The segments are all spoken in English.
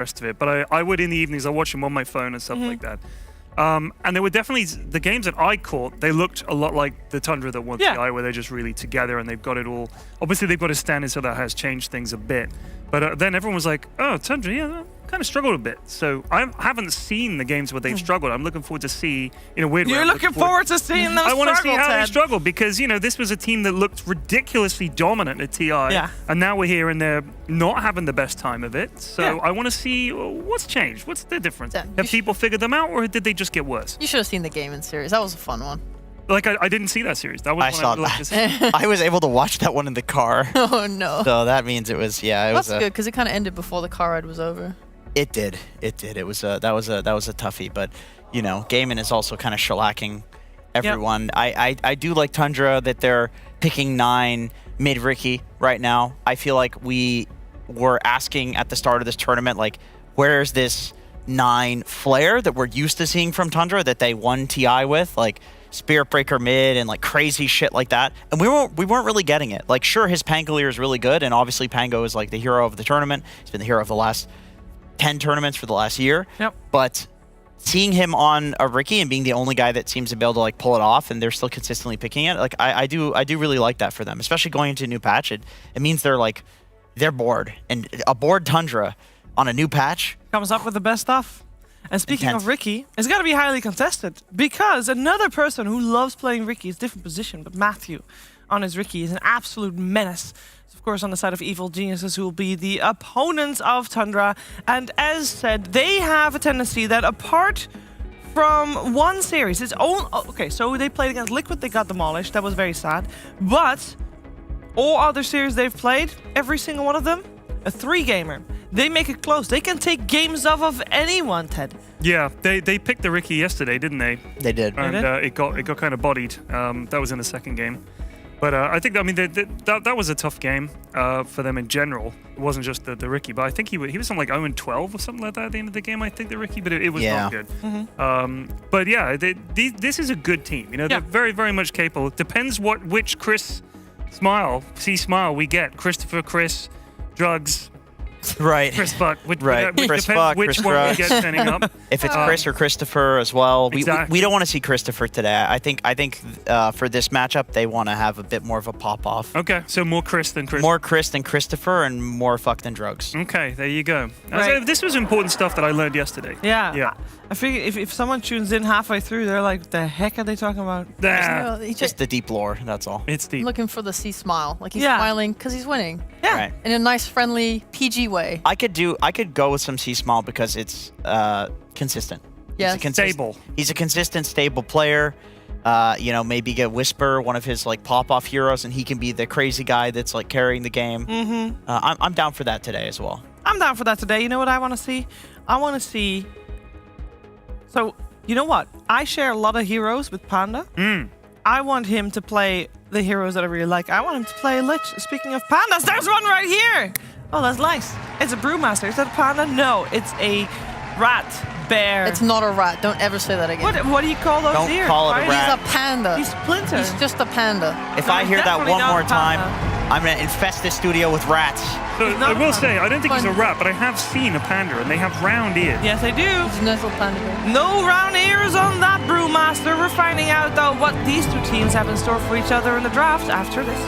rest of it. But I would in the evenings. I watch them on my phone and stuff like that. And they were definitely the games that I caught. They looked a lot like the Tundra that won TI, where they're just really together and they've got it all. Obviously, they've got a standard, so that has changed things a bit. But then everyone was like, "Oh, Tundra, yeah, kind of struggled a bit." So I haven't seen the games where they've struggled. I'm looking forward to see in a weird way. You're looking forward to seeing them struggle, I want to see how Ted. they struggle because this was a team that looked ridiculously dominant at TI, and now we're here and they're not having the best time of it. So I want to see what's changed. What's the difference? Have people figured them out, or did they just get worse? You should have seen the game in series. That was a fun one. Like I didn't see that series. That was I saw that. I was able to watch that one in the car. Oh no! So that means it was That's good because it kind of ended before the car ride was over. It did. It did. It was that was a toughie. But Gaiman is also kind of shellacking everyone. Yep. I do like Tundra that they're picking 9 mid Ricky right now. I feel like we were asking at the start of this tournament, like, where's this 9 flair that we're used to seeing from Tundra that they won TI with, like Spirit Breaker mid and like crazy shit like that, and we weren't really getting it. Like, sure, his Pangolier is really good, and obviously Pango is like the hero of the tournament. He's been the hero of the last 10 tournaments for the last year. Yep. But seeing him on a Ricky and being the only guy that seems to be able to like pull it off, and they're still consistently picking it, like I do really like that for them, especially going into a new patch. It means they're bored, and a bored Tundra on a new patch comes up with the best stuff. And speaking of Ricky, it's got to be highly contested because another person who loves playing Ricky is a different position, but Matthew on his Ricky is an absolute menace. It's of course on the side of Evil Geniuses, who will be the opponents of Tundra. And as said, they have a tendency that apart from one series, so they played against Liquid, they got demolished. That was very sad. But all other series they've played, every single one of them, a 3-gamer. They make it close. They can take games off of anyone, Ted. Yeah, they picked the Ricky yesterday, didn't they? They did. And it got kind of bodied. That was in the second game. But I think, that was a tough game for them in general. It wasn't just the Ricky, but I think he was on like 0-12 or something like that at the end of the game, I think, the Ricky, but it was not good. But yeah, this is a good team. They're very, very much capable. It depends which Smile we get. Christopher, Chris, Drugs, Right. Chris Buck. Right. Chris Buck, which Chris one we Drugs. get standing up. If it's Chris or Christopher as well, Exactly. we don't want to see Christopher today. I think for this matchup they want to have a bit more of a pop off. Okay, so more Chris than Chris. More Chris than Christopher, and more fuck than drugs. Okay, there you go. Right. So this was important stuff that I learned yesterday. Yeah. I figure if someone tunes in halfway through, they're like, the heck are they talking about? Just the deep lore, that's all. It's deep. Looking for the C smile. Like he's smiling because he's winning. Yeah. Right. In a nice, friendly, PG way. I could go with some C-Small because it's consistent. Yeah. Stable. He's a consistent, stable player. Maybe get Whisper, one of his like pop-off heroes, and he can be the crazy guy that's like carrying the game. I'm down for that today as well. I'm down for that today. You know what I want to see? I want to see... So, you know what? I share a lot of heroes with Panda. I want him to play the heroes that I really like. I want him to play Lich. Speaking of pandas, there's one right here! Oh, that's nice. It's a Brewmaster. Is that a panda? No, it's a rat, bear. It's not a rat. Don't ever say that again. What do you call those Don't ears? call it a rat. He's a panda. He's Splinter. He's just a panda. If No, I hear that definitely one not more a time, panda. I'm going to infest this studio with rats. So not I will a say, I don't think he's a panda. rat, but I have seen a panda, and they have round ears. Yes, I do. He's a nice little panda bear. No round ears on that, Brewmaster. We're finding out, though, what these two teams have in store for each other in the draft after this.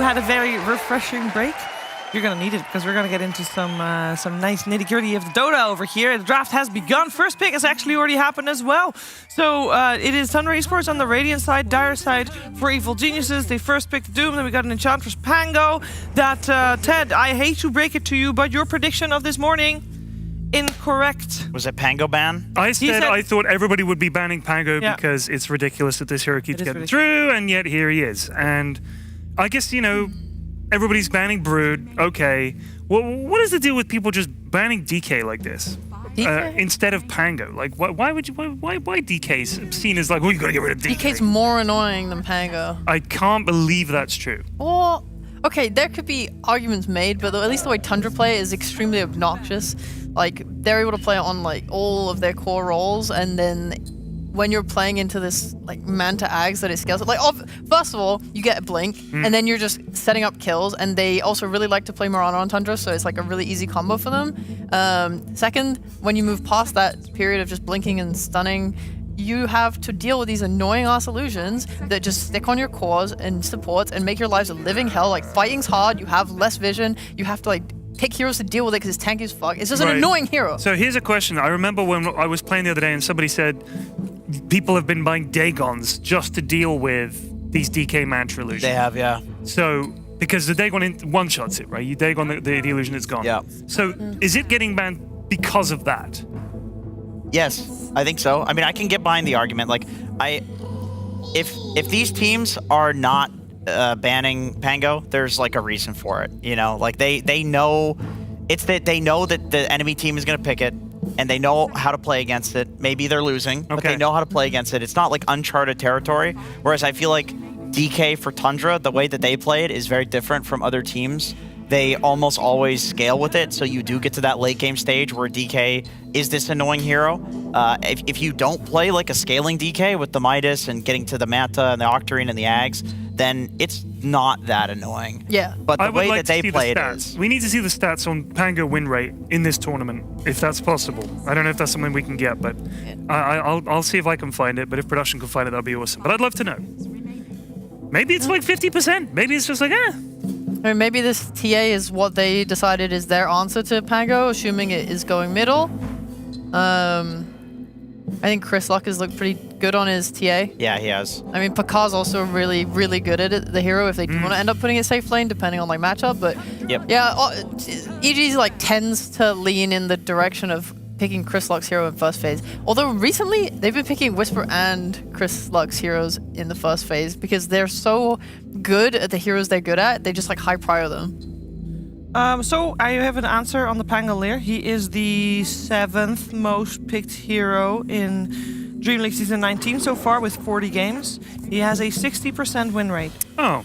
had a very refreshing break. You're going to need it because we're going to get into some nice nitty-gritty of the Dota over here. The draft has begun. First pick has actually already happened as well. So it is Tundra Esports on the Radiant side, Dire side for Evil Geniuses. They first picked Doom, then we got an Enchantress Pango. That, Ted, I hate to break it to you, but your prediction of this morning, incorrect. Was it Pango ban? I said I thought everybody would be banning Pango because it's ridiculous that this hero keeps getting through, and yet here he is. And I guess, everybody's banning Brood. Okay. Well, what is the deal with people just banning DK like this? Instead of Pango? Like, why DK's seen as like, you gotta get rid of DK? DK's more annoying than Pango. I can't believe that's true. Well, okay, there could be arguments made, but at least the way Tundra play is extremely obnoxious. Like, they're able to play on, like, all of their core roles, and then when you're playing into this, like, Manta Ags that it scales up, like, first of all, you get a blink, and then you're just setting up kills, and they also really like to play Mirana on Tundra, so it's, like, a really easy combo for them. Second, when you move past that period of just blinking and stunning, you have to deal with these annoying-ass illusions that just stick on your cores and supports and make your lives a living hell. Like, fighting's hard, you have less vision, you have to, like, pick heroes to deal with it because it's tanky as fuck. It's just an annoying hero. So here's a question. I remember when I was playing the other day and somebody said people have been buying Dagons just to deal with these DK Mantra illusions. They have, yeah. So, because the Dagon one-shots it, right? You Dagon the illusion, it's gone. Yeah. So, is it getting banned because of that? Yes, I think so. I mean, I can get behind the argument. Like, if these teams are not banning Pango, there's like a reason for it. Like they know it's that they know that the enemy team is going to pick it, and they know how to play against it. Maybe they're losing, but they know how to play against it. It's not like uncharted territory. Whereas I feel like DK for Tundra, the way that they play it is very different from other teams. They almost always scale with it, so you do get to that late game stage where DK is this annoying hero. If you don't play like a scaling DK with the Midas and getting to the Manta and the Octarine and the Ags, then it's not that annoying. Yeah. But the way that they play it is... We need to see the stats on Pango win rate in this tournament, if that's possible. I don't know if that's something we can get, but I'll see if I can find it. But if production can find it, that'd be awesome. But I'd love to know. Maybe it's like 50%. Maybe it's just like, I mean, maybe this TA is what they decided is their answer to Pango, assuming it is going middle. I think Chris Luck has looked pretty good on his TA. Yeah, he has. I mean, Pakar's also really, really good at it, the hero, if they do want to end up putting it safe lane, depending on like matchup. But yeah, EG like tends to lean in the direction of picking Chris Luck's hero in first phase. Although recently, they've been picking Whisper and Chris Luck's heroes in the first phase because they're so good at the heroes they're good at, they just like high prior them. So I have an answer on the Pangolier. He is the 7th most picked hero in Dreamleague Season 19 so far with 40 games. He has a 60% win rate. Oh.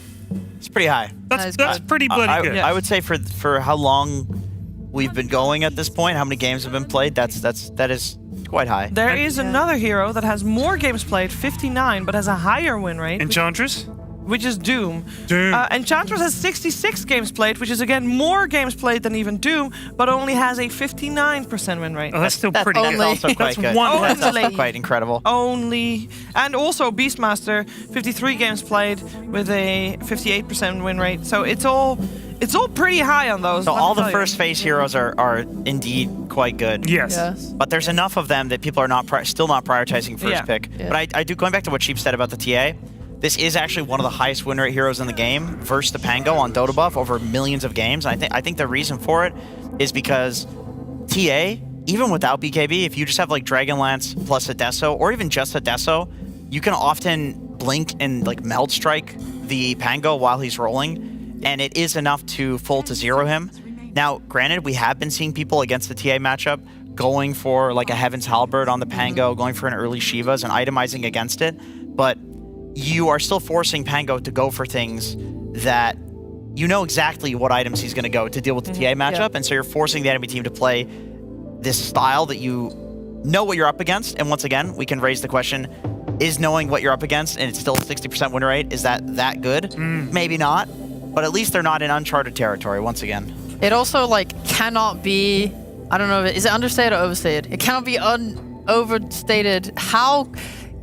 It's pretty high. That's pretty bloody good. I would say for how long we've been going at this point, how many games have been played, that is quite high. There is another hero that has more games played, 59, but has a higher win rate. Enchantress? Which is Doom. Enchantress has 66 games played, which is again more games played than even Doom, but only has a 59% win rate. Oh, that's still pretty good. That's also quite good. That's also quite incredible. Only. And also Beastmaster, 53 games played with a 58% win rate. So it's all pretty high on those. So all the first phase heroes are indeed quite good. Yes. But there's enough of them that people are still not prioritizing first pick. Yeah. But I do, going back to what Sheep said about the TA, this is actually one of the highest win rate heroes in the game versus the Pango on Dota buff over millions of games. And I think the reason for it is because TA, even without BKB, if you just have like Dragonlance plus a Deso, or even just a Deso, you can often blink and like meld strike the Pango while he's rolling, and it is enough to full to zero him. Now, granted, we have been seeing people against the TA matchup going for like a Heaven's Halberd on the Pango, going for an early Shivas and itemizing against it, but you are still forcing Pango to go for things that you know exactly what items he's going to go to deal with the TA matchup, and so you're forcing the enemy team to play this style that you know what you're up against. And once again, we can raise the question, is knowing what you're up against and it's still a 60% win rate, is that good? Maybe not, but at least they're not in uncharted territory once again. It also like cannot be, I don't know, is it understated or overstated? It cannot be overstated how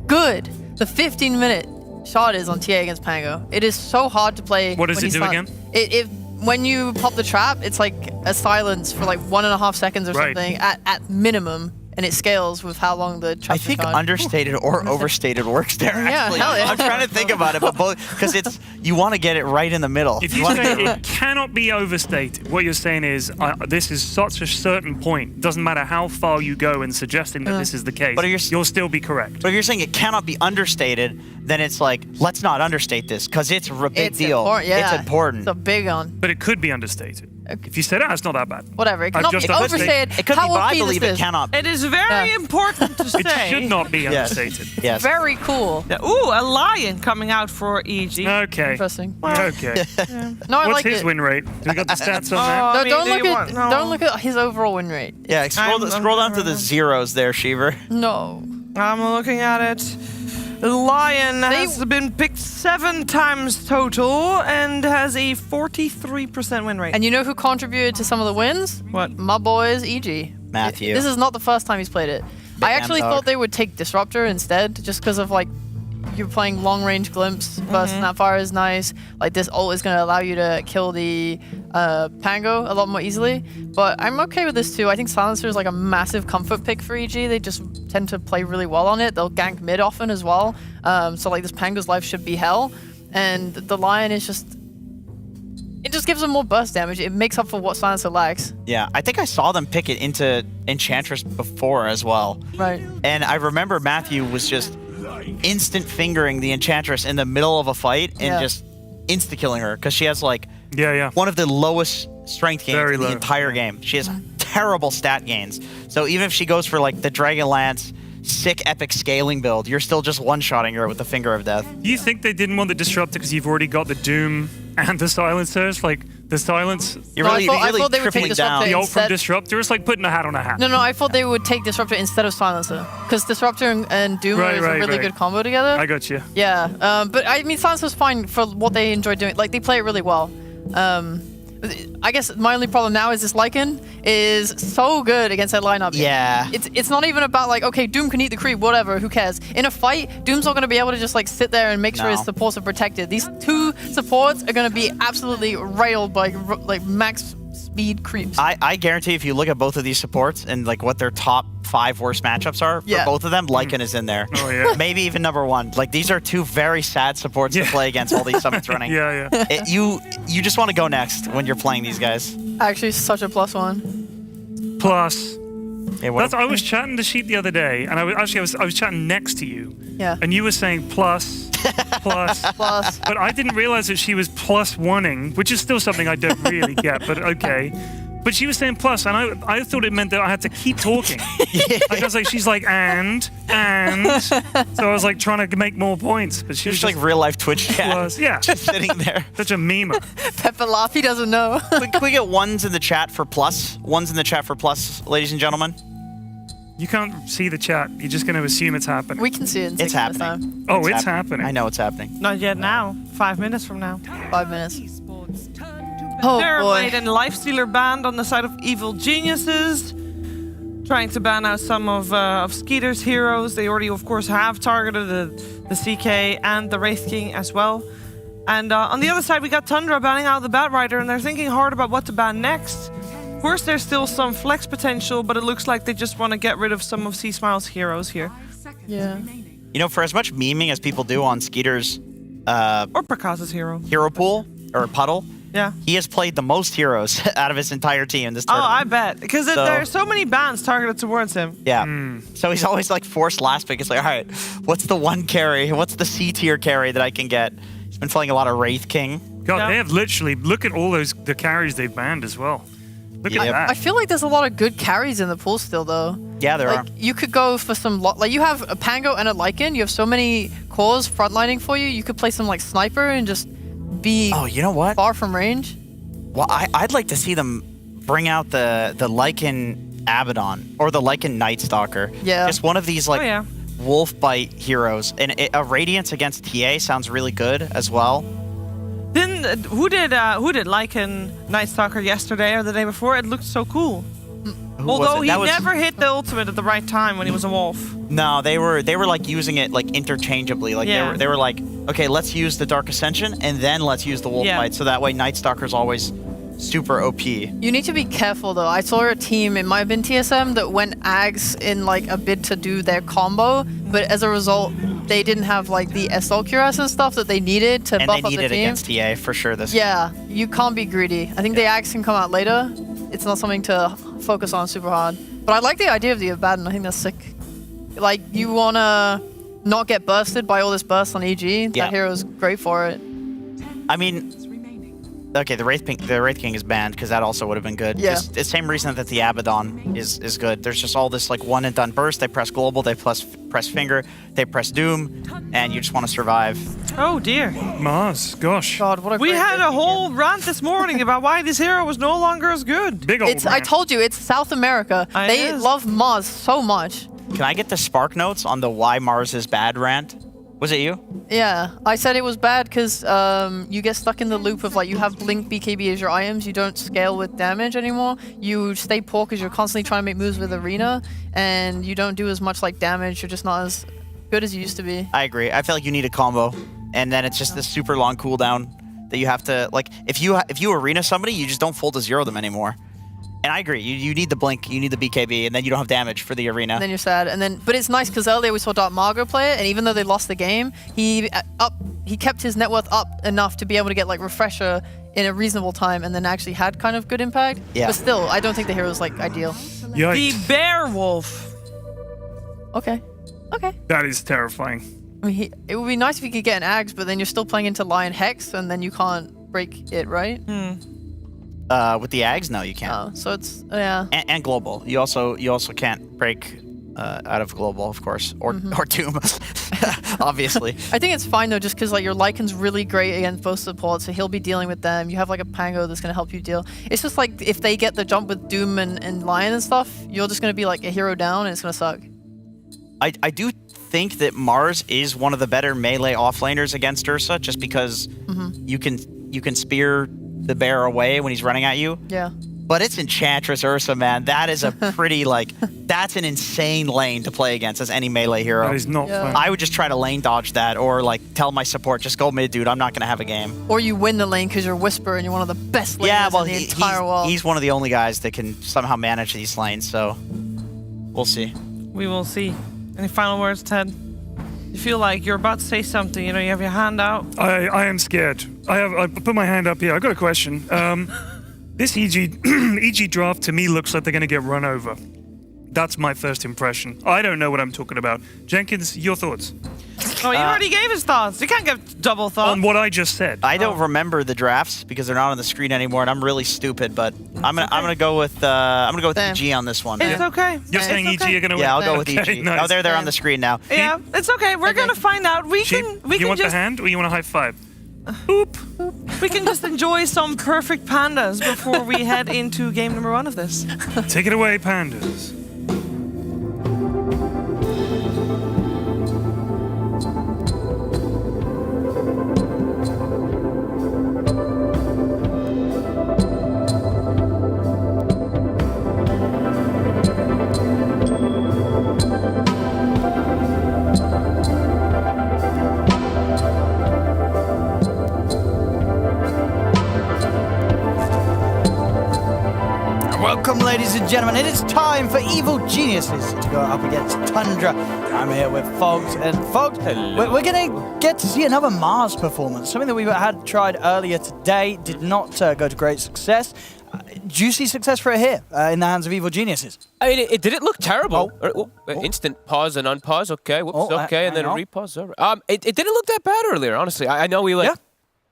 good the 15-minute shot is on TA against Pango. It is so hard to play. What does when it he's do silent. again? When you pop the trap, it's like a silence for like 1.5 seconds or Right. something at minimum, and it scales with how long the trap I think is on. understated or overstated works there. Yeah, Actually, hell yeah. I'm trying to think about it, but both because you want to get it right in the middle. If you wanna say get it cannot be overstated, what you're saying is this is such a certain point. Doesn't matter how far you go in suggesting that this is the case. But you'll still be correct. But if you're saying it cannot be understated, then it's like, let's not understate this because it's a big It's deal. important, yeah. It's important. It's a big one. But it could be understated. If you said it's not that bad. Whatever. It I've cannot just be understated. overstated. It could How be, but I OP believe this it is. cannot be. It is very Yeah. important to say. It should not be Yes. understated. Yes. Very cool. Ooh, a lion coming out for EG. Okay. Interesting. Okay. No, I What's like his it. win rate? Do we got the stats on that? I No, mean, don't do look you at want- no. don't look at his overall win rate. Yeah, scroll down to the zeros there, Sheever. No. I'm looking at it. The lion They- has been picked 7 times total and has a 43% win rate. And you know who contributed to some of the wins? What? My boys, EG. Matthew. This is not the first time he's played it. I actually dog. thought they would take Disruptor instead, just because of like you're playing long range glimpse versus Snapfire is nice. Like this ult is going to allow you to kill the Pango a lot more easily. But I'm okay with this too. I think Silencer is like a massive comfort pick for EG. They just tend to play really well on it. They'll gank mid often as well. So like this Pango's life should be hell. And the Lion is just... It just gives them more burst damage. It makes up for what Silencer lacks. Yeah, I think I saw them pick it into Enchantress before as well. Right. And I remember Matthew was just instant fingering the Enchantress in the middle of a fight and Yeah. just insta-killing her because she has like Yeah. one of the lowest strength gains Very in the low. entire game. She has terrible stat gains. So even if she goes for like the Dragon Lance, sick epic scaling build, you're still just one-shotting her with the Finger of Death. You think they didn't want the Disruptor because you've already got the Doom and the Silencers? Like, the Silence, You're No, I really, thought- I really thought they would tripling take down. Disruptor the ult from Instead- Disruptor is like putting a hat on a hat. No, I thought they would take Disruptor instead of Silencer. Because Disruptor and Doom Right, is right, a really right. good combo together. I got you. Yeah, but I mean, Silencer's fine for what they enjoy doing. Like, they play it really well. I guess my only problem now is this Lycan is so good against that lineup. Yeah. It's not even about like, okay, Doom can eat the creep, whatever, who cares? In a fight, Doom's not going to be able to just like sit there and make sure No. his supports are protected. These two supports are going to be absolutely railed by like max speed creeps. I guarantee if you look at both of these supports and like what their top 5 worst matchups are for Yeah. both of them, Lycan is in there. Oh, yeah. Maybe even number 1. Like these are 2 very sad supports to Yeah. play against all these summons running. Yeah. You just want to go next when you're playing these guys. Actually, such a +1. Plus, Hey, what I was chatting to Sheep the other day, and I was chatting next to you, Yeah. and you were saying plus, plus. Plus. But I didn't realize that she was +1ing, which is still something I don't really get, but okay. But she was saying plus, and I thought it meant that I had to keep talking. Like, I was like, she's like, and. So I was like trying to make more points, but she was just like real life Twitch chat. plus. Yeah, Just sitting there. such a meme. Pepper laugh, he doesn't know. Can we get ones in the chat for plus? Ones in the chat for plus, ladies and gentlemen. You can't see the chat. You're just going to assume it's happening. We can see it in 6 It's minutes happening. time. Oh, it's happening. I know it's happening. Not yet now. 5 minutes from now. 5 minutes. Oh Terrorblade boy. and Lifestealer banned on the side of Evil Geniuses. Trying to ban out some of Skeeter's heroes. They already, of course, have targeted the CK and the Wraith King as well. And on the other side, we got Tundra banning out the Batrider, and they're thinking hard about what to ban next. Of course, there's still some flex potential, but it looks like they just want to get rid of some of C-Smile's heroes here. Yeah. You know, for as much memeing as people do on Skeeter's Or Prakaz's hero. hero pool or puddle, Yeah. he has played the most heroes out of his entire team this Oh, tournament. I bet. Because So- there are so many bans targeted towards him. Yeah. So he's always like forced last pick. It's like, all right, what's the one carry? What's the C tier carry that I can get? He's been playing a lot of Wraith King. God, Yeah. they have literally, look at all the carries they've banned as well. Look Yep. at that. I feel like there's a lot of good carries in the pool still, though. Yeah, there Like, are. you could go for some... Like, you have a Pango and a Lycan. You have so many cores frontlining for you. You could play some, like, Sniper and just be Oh, you know what? far from range. Well, I'd like to see them bring out the Lycan Abaddon or the Lycan Night Stalker. Yeah. Just one of these like Oh, yeah. wolf bite heroes. And a Radiance against TA sounds really good as well. Then who did Lycan Night Stalker yesterday or the day before? It looked so cool. Who was Although it? he That was- never hit the ultimate at the right time when he was a wolf. No, they were like using it like interchangeably. Like Yeah. they were like okay, let's use the Dark Ascension and then let's use the Wolf Yeah. Bite, so that way Night Stalker's always super OP. You need to be careful though. I saw a team, it might have been TSM, that went Ags in like a bid to do their combo, but as a result, they didn't have like the SL Cuirass and stuff that they needed to And buff they up need the it team. against TA for sure this Yeah, you can't be greedy. I think the Ags can come out later. It's not something to focus on super hard. But I like the idea of the Abaddon. I think that's sick. Like, you wanna not get bursted by all this burst on EG. That Yeah. hero's great for it. I mean, okay, the Wraith King is banned because that also would have been good. Yeah. It's the same reason that the Abaddon is good. There's just all this like one and done burst. They press global, they press finger, they press doom, and you just want to survive. Oh dear. Mars, gosh. God, what a We great had idea. a whole rant this morning about why this hero was no longer as good. Big old It's, I rant. told you, it's South America. It They is. love Mars so much. Can I get the spark notes on the why Mars is bad rant? Was it you? Yeah, I said it was bad because you get stuck in the loop of like you have Blink BKB as your items, you don't scale with damage anymore. You stay poor because you're constantly trying to make moves with Arena, and you don't do as much like damage. You're just not as good as you used to be. I agree. I feel like you need a combo, and then it's just this super long cooldown that you have to like. If you arena somebody, you just don't full to zero them anymore. And I agree. You need the blink, you need the BKB, and then you don't have damage for the arena. And then you're sad. And then, but it's nice because earlier we saw Dark Margo play it, and even though they lost the game, he kept his net worth up enough to be able to get like refresher in a reasonable time, and then actually had kind of good impact. Yeah. But still, I don't think the hero's like ideal. Yikes. The Bear Wolf. Okay. Okay. That is terrifying. I mean, it would be nice if you could get an Ags, but then you're still playing into Lion Hex, and then you can't break it, right? With the Ags, no, you can't. Oh, so it's yeah. And global. You also can't break out of global, of course, or Doom, obviously. I think it's fine though, just because like your Lycan's really great against both supports, so he'll be dealing with them. You have like a Pango that's gonna help you deal. It's just like if they get the jump with Doom and Lion and stuff, you're just gonna be like a hero down, and it's gonna suck. I do think that Mars is one of the better melee offlaners against Ursa, just because you can spear the bear away when he's running at you. Yeah. But it's Enchantress Ursa, man. That is a pretty that's an insane lane to play against as any melee hero. That is not Yeah. fun. I would just try to lane dodge that, or like tell my support, just go mid, dude. I'm not gonna have a game. Or you win the lane because you're Whisper and you're one of the best laners Yeah, well, in the entire world. he's one of the only guys that can somehow manage these lanes. So we'll see. We will see. Any final words, Ted? You feel like you're about to say something. You know, you have your hand out. I am scared. I put my hand up here. I got a question. This EG draft to me looks like they're going to get run over. That's my first impression. I don't know what I'm talking about. Jenkins, your thoughts Oh, you already gave his thoughts. You can't give double thoughts. on what I just said? I don't remember the drafts because they're not on the screen anymore, and I'm really stupid. But I'm gonna go with Damn. EG on this one. It's okay. You're It's saying EG okay. are going to Yeah, I'll win? go with Okay, EG. nice. Oh, they're on the screen now. Yeah, it's okay. We're gonna find out. We Sheep, can. We you can want just. the hand or you want a high five? Boop. We can just enjoy some perfect pandas before we head into game number 1 of this. Take it away, pandas. Welcome, ladies and gentlemen. It is time for Evil Geniuses to go up against Tundra. I'm here with Fogs, and Fogs, we're going to get to see another Mars performance, something that we had tried earlier today, did not go to great success. Juicy success for it here in the hands of Evil Geniuses. I mean, it didn't look terrible. Oh. Instant pause and unpause. Okay, whoops. Oh, Okay, and then a hang on. repause. All right. It didn't look that bad earlier. Honestly, I know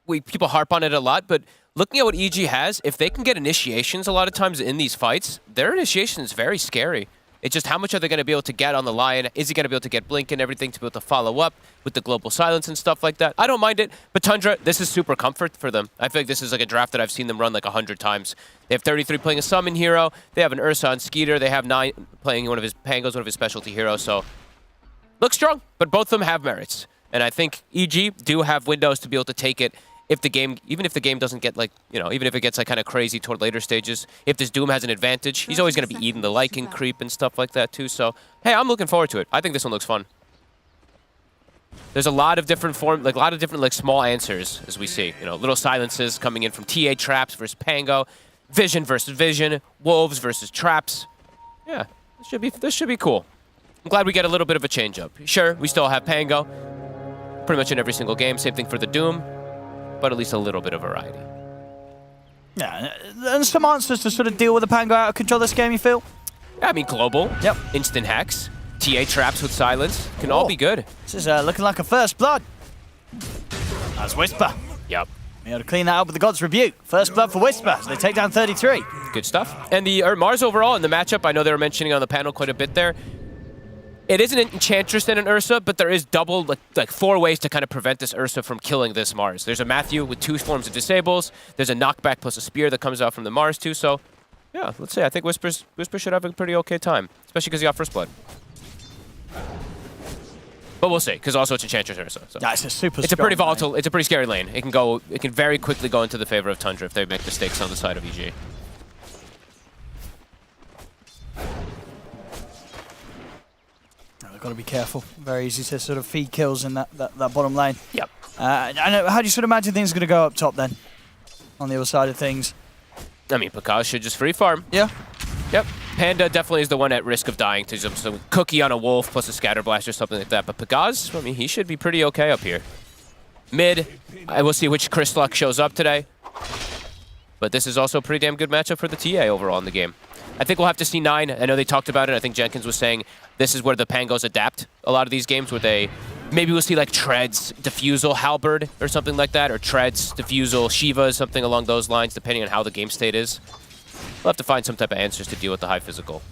we people harp on it a lot, but looking at what EG has, if they can get initiations a lot of times in these fights, their initiation is very scary. It's just how much are they going to be able to get on the Lion? Is he going to be able to get Blink and everything to be able to follow up with the global silence and stuff like that? I don't mind it, but Tundra, this is super comfort for them. I feel like this is like a draft that I've seen them run like 100 times. They have 33 playing a summon hero. They have an Ursa on Skeeter. They have 9 playing one of his Pangos, one of his specialty heroes. So looks strong, but both of them have merits. And I think EG do have windows to be able to take it if the game, even if the game doesn't get like, even if it gets like kind of crazy toward later stages, if this Doom has an advantage, he's always going to be eating the Lycan creep and stuff like that too. So, hey, I'm looking forward to it. I think this one looks fun. There's a lot of different small answers as we see. You know, little silences coming in from TA traps versus Pango, Vision versus Vision, Wolves versus Traps. Yeah, this should be cool. I'm glad we get a little bit of a change up. Sure, we still have Pango pretty much in every single game. Same thing for the Doom, but at least a little bit of variety. Yeah, and some answers to sort of deal with the Pango out of control this game, you feel? Yeah, I mean, global, Yep. instant hex, TA traps with silence can all be good. This is looking like a first blood. That's Whisper. Yep. Be able to clean that up with the God's Rebuke. First blood for Whisper, so they take down 33. Good stuff. And the Mars overall in the matchup, I know they were mentioning on the panel quite a bit there. It isn't an Enchantress and an Ursa, but there is double, like 4 ways to kind of prevent this Ursa from killing this Mars. There's a Matthew with 2 forms of disables. There's a knockback plus a spear that comes out from the Mars too. So, yeah, let's say I think Whisper should have a pretty okay time, especially because he got first blood. But we'll see, because also it's Enchantress Ursa. So. Yeah, it's a super It's a pretty strong volatile, it's a pretty scary lane. It can very quickly go into the favor of Tundra if they make mistakes on the side of EG. They've got to be careful. Very easy to sort of feed kills in that bottom lane. Yep. I know. How do you sort of imagine things are going to go up top then? On the other side of things. I mean, Pakaz should just free farm. Yeah. Yep. Panda definitely is the one at risk of dying to some cookie on a wolf plus a scatter blast or something like that. But Pakaz, I mean, he should be pretty okay up here. Mid, I will see which Chris Luck shows up today. But this is also a pretty damn good matchup for the TA overall in the game. I think we'll have to see 9. I know they talked about it. I think Jenkins was saying this is where the Pangos adapt a lot of these games where maybe we'll see like Treads, Diffusal, Halberd or something like that, or Treads, Diffusal, Shiva, something along those lines, depending on how the game state is. We'll have to find some type of answers to deal with the high physical.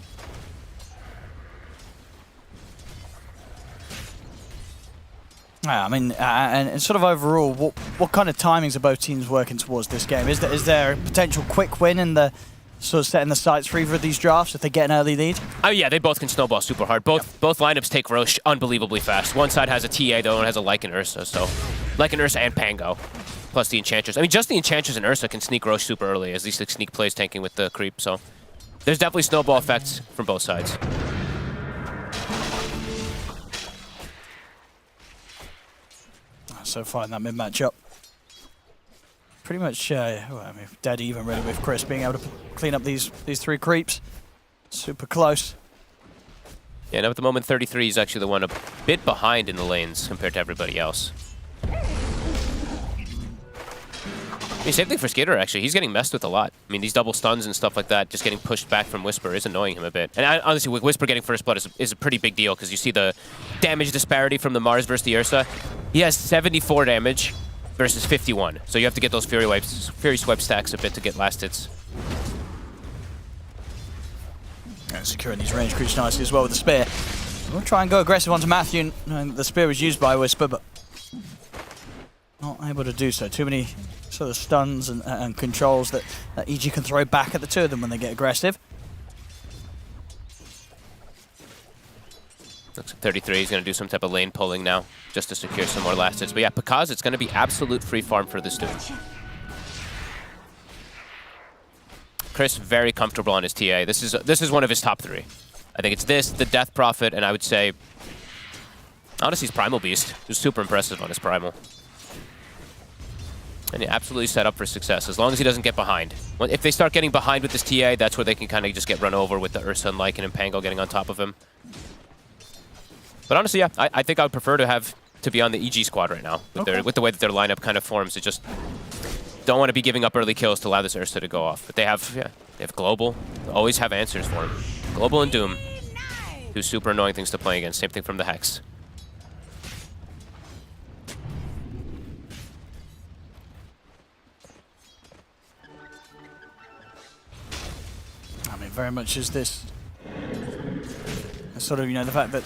Yeah, I mean, and sort of overall, what kind of timings are both teams working towards this game? Is there a potential quick win in the sort of setting the sights for either of these drafts if they get an early lead? Oh yeah, they both can snowball super hard. Both lineups take Roche unbelievably fast. One side has a TA, the other one has a Lycan Ursa, so Lycan Ursa and Pango, plus the Enchantress. I mean, just the Enchantress and Ursa can sneak Roche super early, as these like, sneak plays tanking with the creep, so there's definitely snowball effects from both sides. So far in that mid matchup, pretty much, well, I mean, dead even really with Chris being able to clean up these 3 creeps. Super close. Yeah, and at the moment, 33 is actually the one a bit behind in the lanes compared to everybody else. I mean, same thing for Skitter, actually. He's getting messed with a lot. I mean, these double stuns and stuff like that, just getting pushed back from Whisper is annoying him a bit. And honestly, with Whisper getting first blood is a pretty big deal, because you see the damage disparity from the Mars versus the Ursa. He has 74 damage versus 51. So you have to get those Fury Swipe stacks a bit to get last hits. And securing these range creeps nicely as well with the spear. We'll try and go aggressive onto Matthew. The spear was used by Whisper, but not able to do so. Too many sort of stuns and controls that EG can throw back at the 2 of them when they get aggressive. Looks like 33 is going to do some type of lane pulling now, just to secure some more last hits. But yeah, Pakaz, it's going to be absolute free farm for this dude. Chris, very comfortable on his TA. This is one of his top 3. I think it's this, the Death Prophet, and I would say, honestly, his Primal Beast. He was super impressive on his Primal. And he absolutely set up for success, as long as he doesn't get behind. If they start getting behind with this TA, that's where they can kind of just get run over with the Ursa and Lycan and Pango getting on top of him. But honestly, yeah, I think I would prefer to be on the EG squad right now with the way that their lineup kind of forms. It just don't want to be giving up early kills to allow this Ursa to go off. But they have Global. They always have answers for him. Global and Doom. 2 super annoying things to play against. Same thing from the Hex. I mean, very much is this sort of, the fact that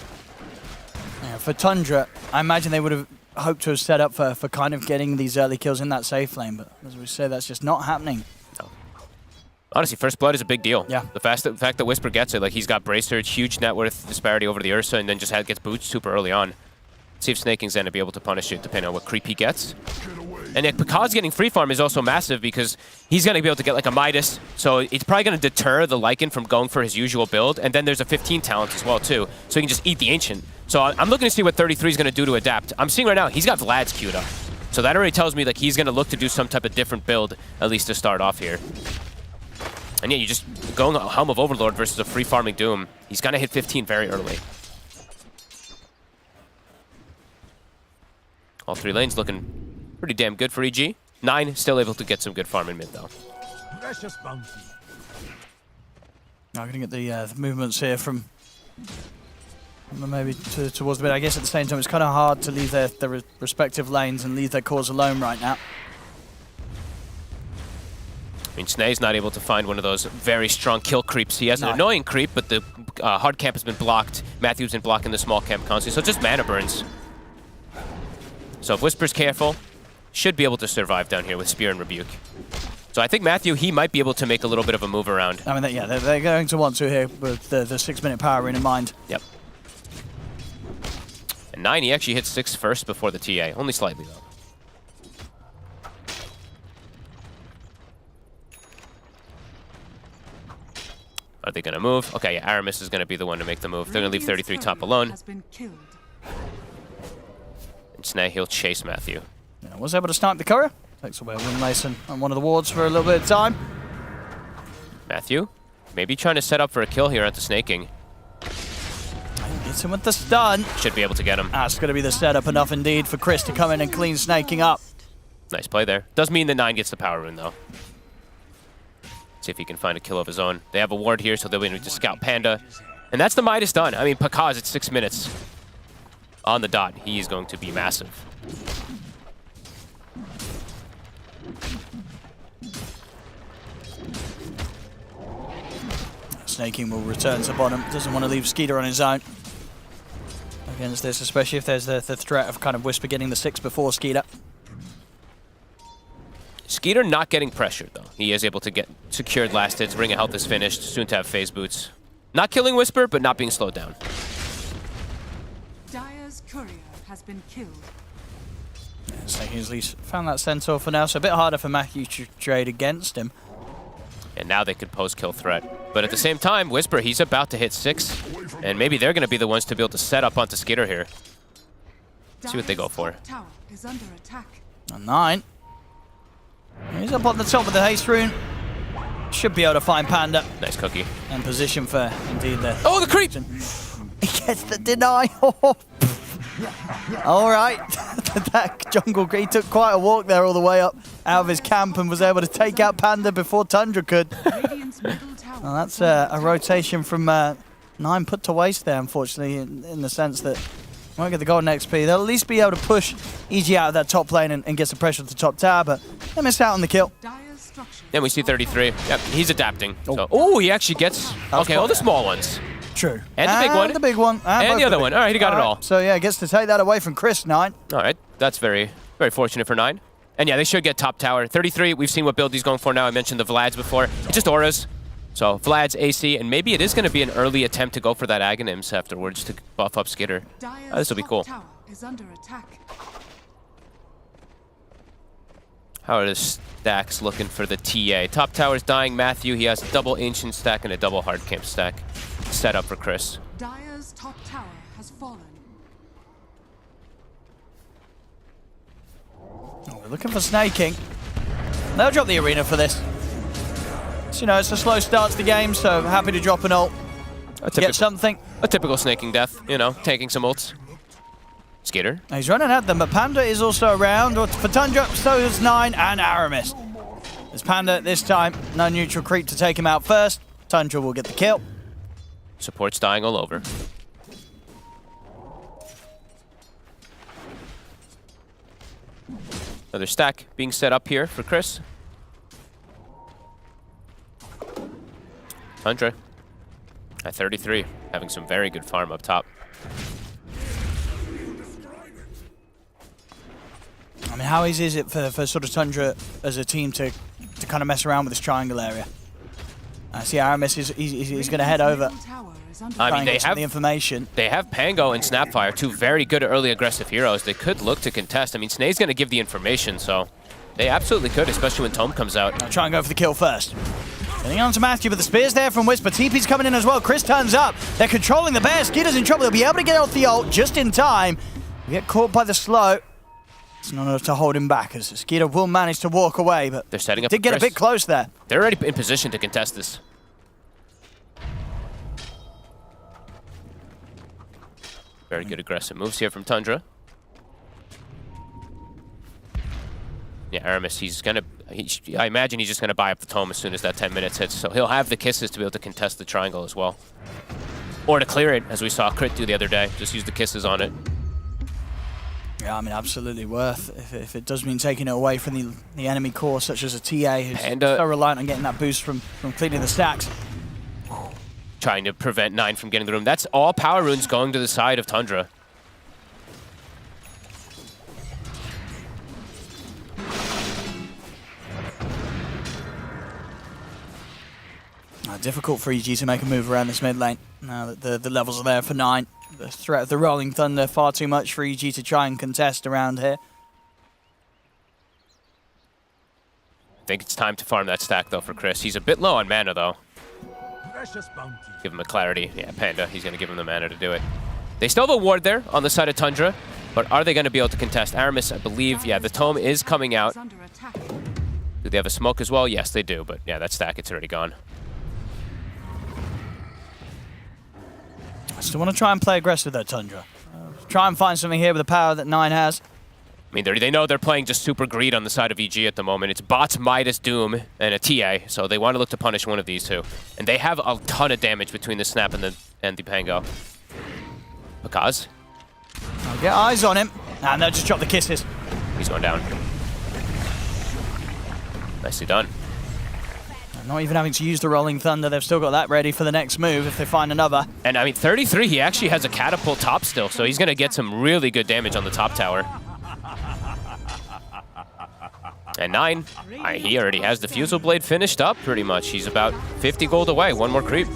for Tundra, I imagine they would have hoped to have set up for kind of getting these early kills in that safe lane, but as we say, that's just not happening. No. Honestly, first blood is a big deal. Yeah. The fact that Whisper gets it, like he's got Bracer, huge net worth disparity over the Ursa, and then just gets booched super early on. See if Snaking's going to be able to punish it depending on what creep he gets. And Picard's getting free farm is also massive because he's going to be able to get like a Midas. So it's probably going to deter the Lycan from going for his usual build. And then there's a 15 talent as well too. So he can just eat the Ancient. So I'm looking to see what 33 is going to do to adapt. I'm seeing right now, he's got Vlad's queued up. So that already tells me like he's going to look to do some type of different build, at least to start off here. And yeah, you just going Helm of Overlord versus a free farming Doom. He's going to hit 15 very early. All 3 lanes looking pretty damn good for EG. 9 still able to get some good farm in mid though. Precious bounty. Now I'm going to get the movements here from maybe towards the mid. I guess at the same time it's kind of hard to leave their respective lanes and leave their cores alone right now. I mean, Snae's not able to find one of those very strong kill creeps. He has an annoying creep, but the hard camp has been blocked. Matthew's been blocking the small camp constantly, so just mana burns. So if Whisper's careful, should be able to survive down here with Spear and Rebuke. So I think Matthew, he might be able to make a little bit of a move around. I mean, yeah, they're going to want to here with the 6-minute power in mind. Yep. And 9, he actually hits 6 first before the TA, only slightly though. Are they going to move? Okay, yeah, Aramis is going to be the one to make the move. They're going to leave 33 top alone. And Snae, he'll chase Matthew. Yeah, was able to snipe the courier. Takes away Wind Mason on one of the wards for a little bit of time. Matthew, maybe trying to set up for a kill here at the snaking. Gets him with the stun. Should be able to get him. That's going to be the setup enough indeed for Chris to come in and clean snaking up. Nice play there. Does mean that 9 gets the power rune though. See if he can find a kill of his own. They have a ward here, so they'll be able to scout Panda. And that's the Midas done. I mean, Pakaz at 6 minutes. On the dot, he is going to be massive. Snaking will return to bottom. Doesn't want to leave Skeeter on his own against this, especially if there's the threat of kind of Whisper getting the 6 before Skeeter. Skeeter not getting pressured, though. He is able to get secured last hits. Ring of Health is finished. Soon to have phase boots. Not killing Whisper, but not being slowed down. Dire's courier has been killed. Snaking at least found that centaur for now, so a bit harder for Matthew to trade against him. And now they could post-kill threat. But at the same time, Whisper, he's about to hit 6. And maybe they're going to be the ones to be able to set up onto Skeeter here. See what they go for. Tower is under attack. A 9. He's up on the top of the haste rune. Should be able to find Panda. Nice cookie. And position for, indeed, the... Oh, the creep! He gets the deny. All right. That jungle, he took quite a walk there all the way up out of his camp and was able to take out Panda before Tundra could. Well, that's a rotation from 9 put to waste there, unfortunately, in the sense that won't get the golden XP. They'll at least be able to push EG out of that top lane and get some pressure at the top tower, but they missed out on the kill. Then we see 33. Yep, he's adapting. Oh, he actually gets... Okay, all the small ones. True. And the big one. The big one. And the other one. All right, he got it all. So, yeah, gets to take that away from Chris, 9. All right, that's very, very fortunate for 9. And yeah, they should get top tower. 33, we've seen what build he's going for now. I mentioned the Vlads before. Just auras. So Vlad's AC, and maybe it is going to be an early attempt to go for that Aghanims afterwards to buff up Skitter. This will be cool. Is under attack. How are the stacks looking for the TA? Top tower's dying. Matthew, he has a double Ancient stack and a double Hard Camp stack set up for Chris. Dire's top tower has fallen. Oh, we're looking for snaking. They'll drop the arena for this. So, you know, it's a slow start to the game, so happy to drop an ult. Get something. A typical snaking death, you know, taking some ults. Skater. He's running at them, but Panda is also around. For Tundra, so is 9 and Aramis. There's Panda this time. No neutral creep to take him out first. Tundra will get the kill. Support's dying all over. Another stack being set up here for Chris. Tundra at 33, having some very good farm up top. I mean, how easy is it for sort of Tundra as a team to kind of mess around with this triangle area? I see Aramis he's going to head over. I mean, they have the information. They have Pango and Snapfire, two very good early aggressive heroes. They could look to contest. I mean, Snae's going to give the information, so They absolutely could, especially when Tome comes out. I'll try and go for the kill first. Getting on to Matthew, but the spear's there from Whisper. TP's coming in as well. Chris turns up. They're controlling the bear. Skeeter's in trouble. They'll be able to get off the ult just in time. We get caught by the slow. It's not enough to hold him back, as Skeeter will manage to walk away, but they're setting up. Did get a bit close there. They're already in position to contest this. Very good aggressive moves here from Tundra. Yeah, Aramis, I imagine he's just gonna buy up the Tome as soon as that 10 minutes hits, so he'll have the kisses to be able to contest the triangle as well. Or to clear it, as we saw Crit do the other day. Just use the kisses on it. Yeah, I mean, absolutely worth if it does mean taking it away from the enemy core, such as a TA who's so reliant on getting that boost from cleaning the stacks. Trying to prevent 9 from getting the room. That's all power runes going to the side of Tundra. Difficult for EG to make a move around this mid lane. Now that the levels are there for 9. The threat of the Rolling Thunder far too much for EG to try and contest around here. I think it's time to farm that stack though for Chris. He's a bit low on mana though. Give him a clarity. Yeah, Panda, he's going to give him the mana to do it. They still have a ward there on the side of Tundra, but are they going to be able to contest? Aramis, I believe, yeah, the Tome is coming out. Do they have a smoke as well? Yes, they do, but yeah, that stack, it's already gone. I still want to try and play aggressive though, Tundra. Try and find something here with the power that 9 has. I mean, they know they're playing just super greed on the side of EG at the moment. It's bots, Midas, Doom, and a TA, so they want to look to punish one of these two. And they have a ton of damage between the Snap and the Pango. Pakaz. I'll get eyes on him, and they'll just drop the kisses. He's going down. Nicely done. Not even having to use the Rolling Thunder, they've still got that ready for the next move if they find another. And I mean, 33, he actually has a catapult top still, so he's going to get some really good damage on the top tower. And 9, he already has the Fusel Blade finished up pretty much. He's about 50 gold away, one more creep.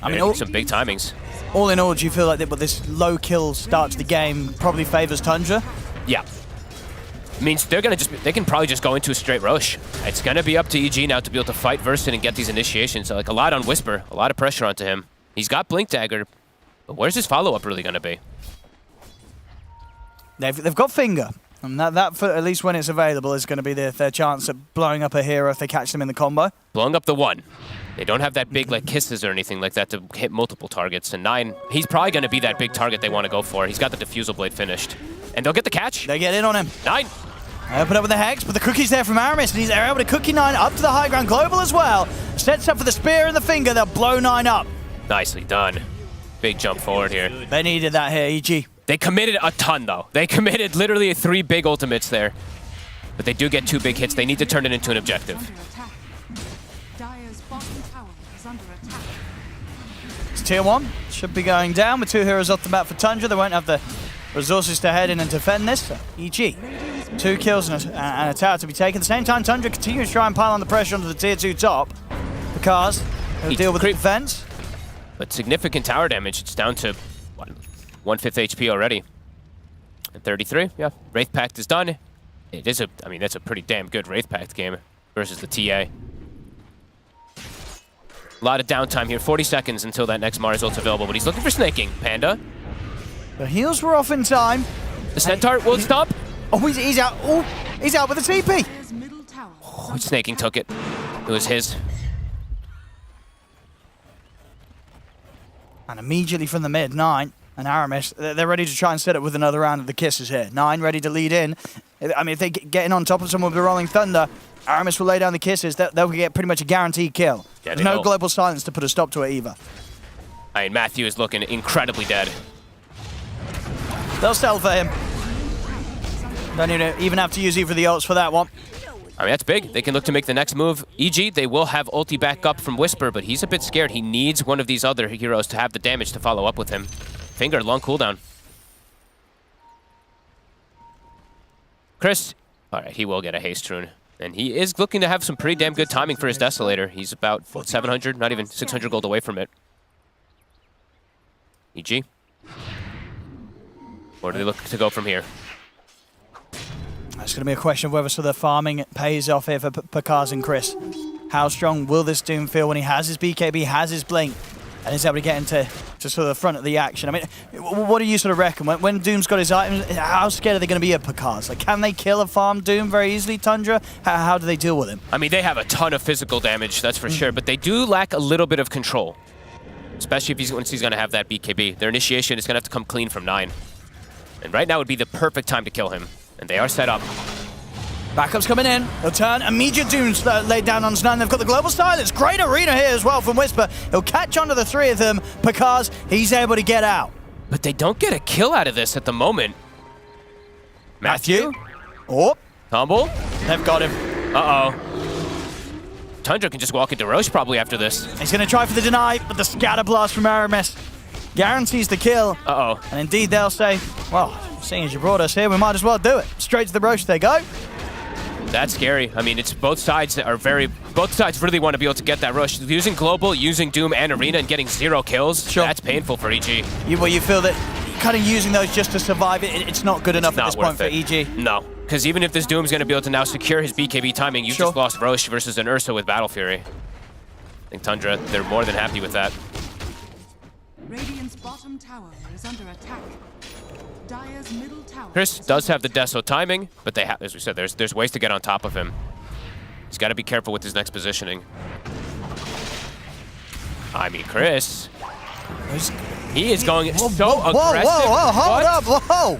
I mean, some big timings. All in all, do you feel like this low kill start to the game probably favors Tundra? Yeah. Means they can probably just go into a straight rush. It's gonna be up to EG now to be able to fight Versid and get these initiations. So, like, a lot on Whisper, a lot of pressure onto him. He's got Blink Dagger, but where's his follow-up really gonna be? They've got Finger, and that for at least when it's available is gonna be their chance at blowing up a hero if they catch them in the combo. Blowing up the 1. They don't have that big like kisses or anything like that to hit multiple targets. And 9, he's probably gonna be that big target they want to go for. He's got the Diffusal Blade finished, and they'll get the catch. They get in on him. 9. Open up with the Hex, but the cookie's there from Aramis, and he's able to cookie 9 up to the high ground. Global as well. Sets up for the spear and the finger. They'll blow 9 up. Nicely done. Big jump forward here. They needed that here, EG. They committed a ton, though. They committed literally 3 big ultimates there. But they do get 2 big hits. They need to turn it into an objective. It's tier 1. Should be going down with 2 heroes off the map for Tundra. They won't have the resources to head in and defend this. So EG. 2 kills and a tower to be taken. At the same time, Tundra continues to try and pile on the pressure onto the tier 2 top. Because he'll deal with the defense. But significant tower damage. It's down to 1/5 HP already. And 33, yeah. Wraith Pact is done. It is I mean, that's a pretty damn good Wraith Pact game versus the TA. A lot of downtime here. 40 seconds until that next Mars ult's available, but he's looking for snaking. Panda. The heals were off in time. The Centaur won't stop. Oh, he's out. Oh, he's out with the TP. Oh, snaking took it. It was his. And immediately from the mid, 9 and Aramis, they're ready to try and set it with another round of the kisses here. 9 ready to lead in. I mean, if they get in on top of someone with the Rolling Thunder, Aramis will lay down the kisses. They'll get pretty much a guaranteed kill. Yeah, there's no global silence to put a stop to it either. I mean, Matthew is looking incredibly dead. They'll sell for him. Don't even have to use either of the ults for that one. I mean, that's big. They can look to make the next move. EG, they will have ulti back up from Whisper, but he's a bit scared. He needs one of these other heroes to have the damage to follow up with him. Finger, long cooldown. Chris, all right, he will get a haste rune. And he is looking to have some pretty damn good timing for his Desolator. He's about, what, 700, not even 600 gold away from it. EG. Where do they look to go from here? It's going to be a question of whether sort of farming pays off here for Pakaz and Chris. How strong will this Doom feel when he has his BKB, has his Blink, and is able to get into sort of the front of the action? I mean, what do you sort of reckon? When Doom's got his items, how scared are they going to be of Pakaz? Like, can they kill a farm Doom very easily, Tundra? How do they deal with him? I mean, they have a ton of physical damage, that's for sure, but they do lack a little bit of control. Especially if once he's going to have that BKB. Their initiation is going to have to come clean from 9. And right now would be the perfect time to kill him. And they are set up. Backup's coming in. They'll turn. Immediate Doom's laid down on Snan. They've got the global silence. Great arena here as well from Whisper. He'll catch onto the 3 of them. Pakaz, he's able to get out. But they don't get a kill out of this at the moment. Matthew? Oh. Tumble? They've got him. Uh-oh. Tundra can just walk into Roche probably after this. He's going to try for the deny, but the scatter blast from Aramis guarantees the kill. Uh-oh. And indeed, they'll say, well, seeing as you brought us here, we might as well do it. Straight to the Roche they go. That's scary. I mean, it's both sides really want to be able to get that rush. Using Global, using Doom and Arena and getting 0 kills, sure. That's painful for EG. You feel that kind of using those just to survive it's not good enough at this point for EG? No, because even if this Doom's going to be able to now secure his BKB timing, you just lost Roche versus an Ursa with Battle Fury. I think Tundra, they're more than happy with that. Radiant's bottom tower is under attack. Dire's middle tower. Chris does have the Deso timing, but they have, as we said, there's ways to get on top of him. He's got to be careful with his next positioning. I mean, Chris, he is going so aggressive. Whoa, hold up, whoa.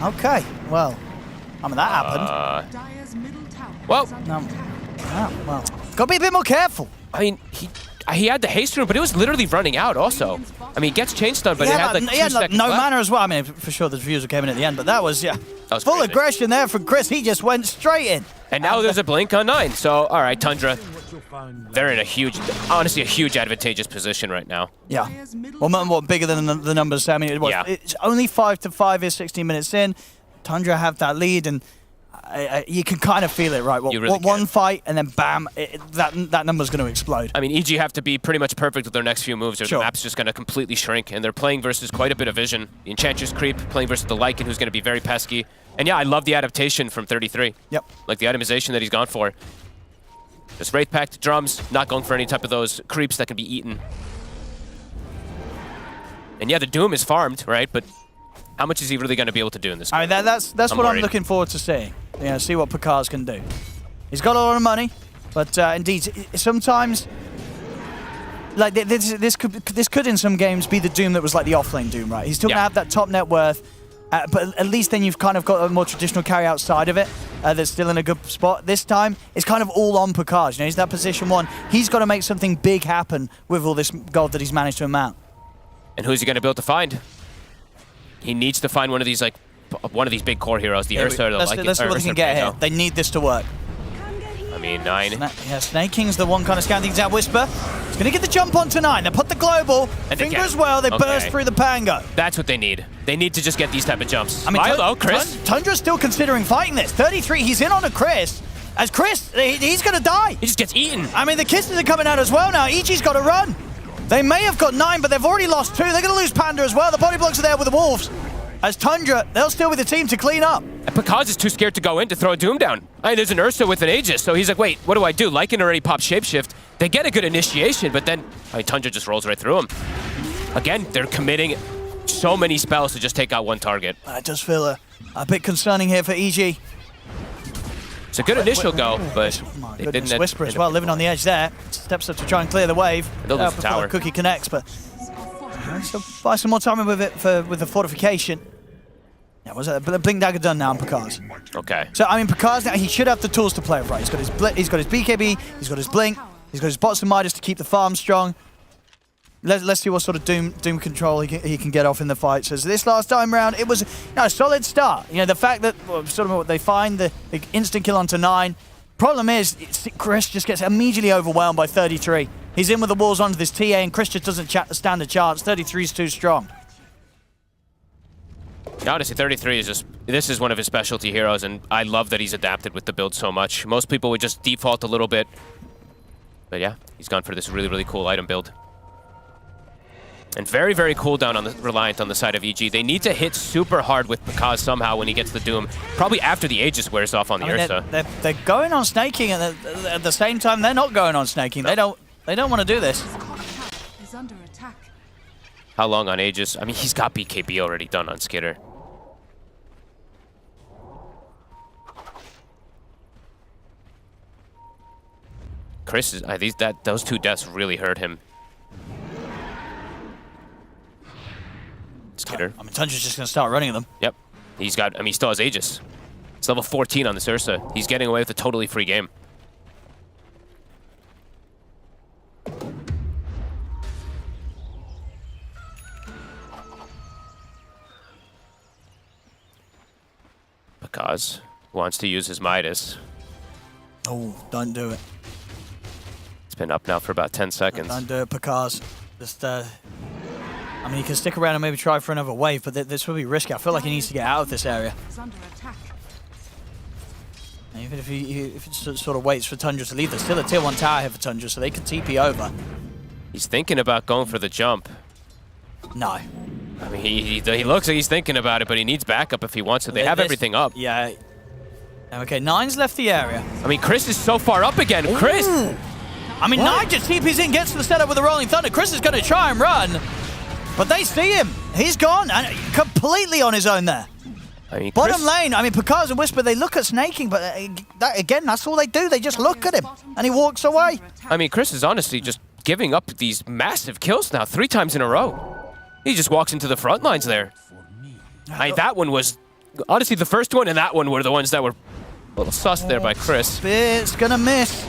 Okay, well, I mean, that happened. Dire's middle tower. Well, well, got to be a bit more careful. I mean, he had the haste rune, but it was literally running out also. I mean, he gets chain stun, but it had like 2 seconds no left. mana as well. I mean, for sure the refusal came in at the end, but that was, That was full crazy. aggression there from Chris. He just went straight in. And now there's a blink on 9. So, all right, Tundra, they're in honestly a huge advantageous position right now. Yeah. Well, bigger than the numbers. I mean, it's only 5-5 is 16 minutes in. Tundra have that lead, and you can kind of feel it, right? One fight, and then bam, that number's going to explode. I mean, EG have to be pretty much perfect with their next few moves, or the map's just going to completely shrink, and they're playing versus quite a bit of vision. The Enchantress creep, playing versus the Lycan, who's going to be very pesky. And yeah, I love the adaptation from 33. Yep. Like the itemization that he's gone for. Just Wraith Pact, drums, not going for any type of those creeps that can be eaten. And yeah, the Doom is farmed, right? But how much is he really going to be able to do in this game? I mean, that's what I'm looking forward to seeing. See what Pakaz can do. He's got a lot of money, but indeed, sometimes, like this could in some games be the Doom that was like the offlane Doom, right? He's still gonna have that top net worth, but at least then you've kind of got a more traditional carry outside of it that's still in a good spot. This time, it's kind of all on Pakaz. He's that position 1. He's got to make something big happen with all this gold that he's managed to amount. And who's he going to be able to find? He needs to find one of these big core heroes, the Ursa or the Lycan. Let's see what they can get here. They need this to work. I mean, 9. Snake King's the one kind of scanning things out. Whisper. He's going to get the jump onto 9. They put the global. And Finger as well. They burst through the Pango. That's what they need. They need to just get these type of jumps. I mean, Milo, Chris. Tundra's still considering fighting this. 33, he's in on a Chris. As Chris, he's going to die. He just gets eaten. I mean, the kisses are coming out as well now. EG's got to run. They may have got 9, but they've already lost 2. They're going to lose Panda as well. The body blocks are there with the Wolves. As Tundra, they'll still be the team to clean up. And Pakaz is too scared to go in to throw a Doom down. I mean, there's an Ursa with an Aegis, so he's like, wait, what do I do? Lycan already popped Shapeshift. They get a good initiation, but then Tundra just rolls right through him. Again, they're committing so many spells to just take out one target. It does feel a bit concerning here for EG. It's a good initial go, but my goodness, Whisper as well, living on the edge there. Steps up to try and clear the wave. They'll lose the tower. Cookie connects, but so buy some more time with it with the fortification. Yeah, was it? Blink Dagger done now on Pakaz. Okay. So I mean, Pakaz now he should have the tools to play it right. He's got his BKB, he's got his Blink, he's got his bots and Midas to keep the farm strong. Let's see what sort of Doom control he can get off in the fight. So this last time round, it was a solid start. The fact that sort of what they find the instant kill onto 9. Problem is, Chris just gets immediately overwhelmed by 33. He's in with the walls onto this TA, and Chris just doesn't stand a chance. 33 is too strong. Honestly, 33 is this is one of his specialty heroes, and I love that he's adapted with the build so much. Most people would just default a little bit. But yeah, he's gone for this really, really cool item build. And very, very cooldown on the reliant on the side of EG. They need to hit super hard with Pakaz somehow when he gets the Doom. Probably after the Aegis wears off on the Ursa. They're going on snaking, and at the same time, they're not going on snaking. They don't want to do this. Is under attack. How long on Aegis? I mean, he's got BKB already done on Skitter. Chris is those 2 deaths really hurt him. Skitter. I mean, Tundra's just going to start running them. Yep. He's got, I mean, he still has Aegis. It's level 14 on this Ursa. He's getting away with a totally free game. Pakaz wants to use his Midas. Oh, don't do it. It's been up now for about 10 seconds. Don't do it, Pakaz. Just, I mean, he can stick around and maybe try for another wave, but this will be risky. I feel like he needs to get out of this area. Is under attack. And even if he sort of waits for Tundra to leave, there's still a tier 1 tower here for Tundra, so they can TP over. He's thinking about going for the jump. No. I mean, he looks like he's thinking about it, but he needs backup if he wants it. They have everything up. Yeah. Okay, 9's left the area. I mean, Chris is so far up again. Ooh. Chris! I mean, 9 just TPs in, gets to the setup with the Rolling Thunder. Chris is going to try and run, but they see him. He's gone, and completely on his own there. I mean, Bottom lane, I mean, Pakaz and Whisper, they look at snaking, but again, that's all they do. They just look at him, and he walks away. I mean, Chris is honestly just giving up these massive kills now, 3 times in a row. He just walks into the front lines there. That one was, honestly, the first one and that one were the ones that were a little sus there by Chris. It's gonna miss.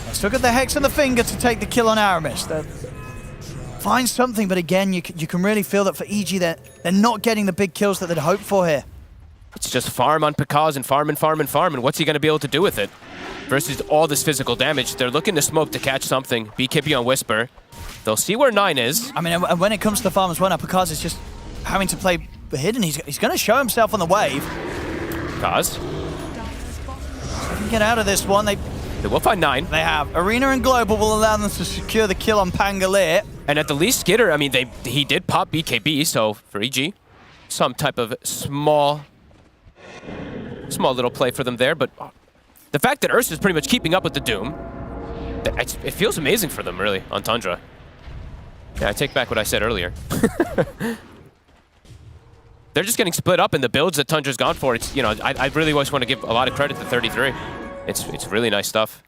Let's look at the Hex and the Finger to take the kill on Aramis. Find something, but again, you can really feel that for EG, they're not getting the big kills that they'd hoped for here. It's just farm on Pakaz and farm and farm and farm, and what's he going to be able to do with it? Versus all this physical damage. They're looking to smoke to catch something. BKB on Whisper. They'll see where 9 is. I mean, when it comes to the farm as well, now Pakaz is just having to play hidden. He's going to show himself on the wave. Pakaz. They can get out of this one. They will find 9. They have. Arena and Global will allow them to secure the kill on Pangolier. And at the least, Skitter, I mean, he did pop BKB, so for EG, some type of small little play for them there. But the fact that Ursa is pretty much keeping up with the Doom, it feels amazing for them, really, on Tundra. Yeah, I take back what I said earlier. They're just getting split up in the builds that Tundra's gone for. It's, you know, I really always want to give a lot of credit to 33. It's really nice stuff.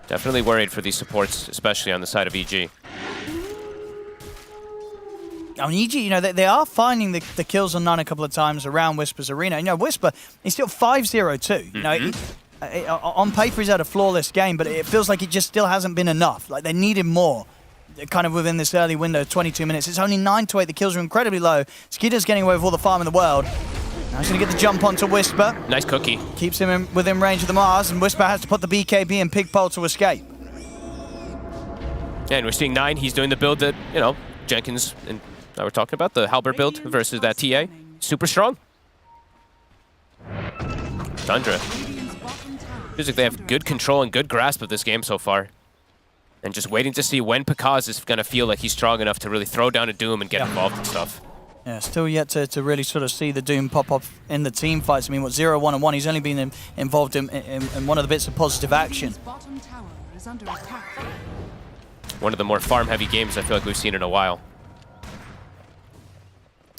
Definitely worried for these supports, especially on the side of EG. I mean, EG, you know, they are finding the kills on 9 a couple of times around Whisper's arena. You know, Whisper, he's still 5-0-2. You know, on paper he's had a flawless game, but it feels like it just still hasn't been enough. Like, they needed more. Kind of within this early window, 22 minutes. It's only 9 to 8. The kills are incredibly low. Skitter's getting away with all the farm in the world. Now he's going to get the jump onto Whisper. Nice cookie. Keeps him within range of the Mars, and Whisper has to put the BKB in Pigpole to escape. Yeah, and we're seeing 9. He's doing the build that, you know, Jenkins and I were talking about, the Halberd build versus that TA. Super strong. Tundra. Feels like they have good control and good grasp of this game so far. And just waiting to see when Pakaz is going to feel like he's strong enough to really throw down a Doom and get involved in stuff. Yeah, still yet to really sort of see the Doom pop up in the team fights. I mean, 0, 1, and 1. He's only been involved in one of the bits of positive action. Bottom tower is under attack. One of the more farm-heavy games I feel like we've seen in a while.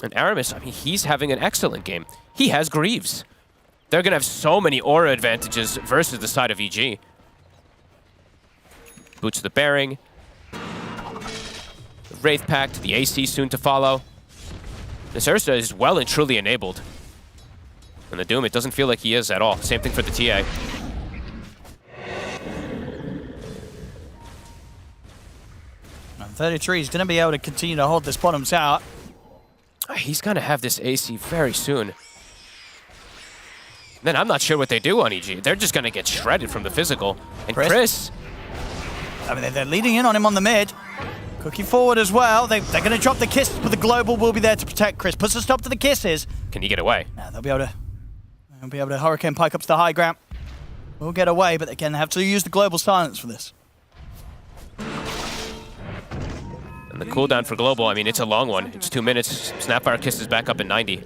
And Aramis, I mean, he's having an excellent game. He has Greaves. They're going to have so many aura advantages versus the side of EG. Boots the Bearing. The Wraith Pact, the AC soon to follow. This Ursa is well and truly enabled. And the Doom, it doesn't feel like he is at all. Same thing for the TA. And 33 is going to be able to continue to hold this bottom tower. He's going to have this AC very soon. Then I'm not sure what they do on EG. They're just going to get shredded from the physical. And Chris... I mean, they're leading in on him on the mid. Cookie forward as well. They're going to drop the kisses, but the Global will be there to protect Chris. Puts a stop to the kisses. Can he get away? Yeah, they'll be able to Hurricane Pike up to the high ground. We'll get away, but again, they have to use the Global Silence for this. And the cooldown for Global, I mean, it's a long one. It's 2 minutes. Snapfire Kiss is back up at 90.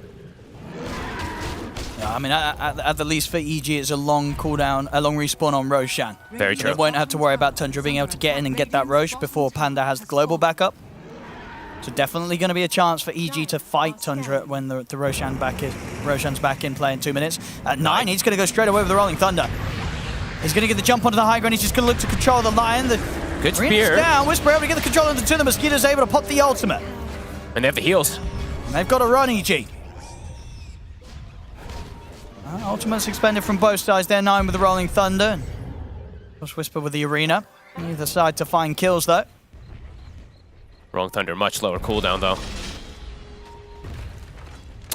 Yeah, I mean, at the least for EG, it's a long cooldown, a long respawn on Roshan. Very true. They won't have to worry about Tundra being able to get in and get that Rosh before Panda has the global backup. So definitely going to be a chance for EG to fight Tundra when the Roshan's back in play in 2 minutes. At 9, he's going to go straight away with the Rolling Thunder. He's going to get the jump onto the high ground. He's just going to look to control the Lion. The Good spear. Down. Whisper able to get the control into the Mosquito's able to pop the ultimate. And they have the heals. And they've got to run, EG. Ultimates expended from both sides there. 9 with the Rolling Thunder. Of course, Whisper with the Arena. Either side to find kills, though. Rolling Thunder, much lower cooldown, though.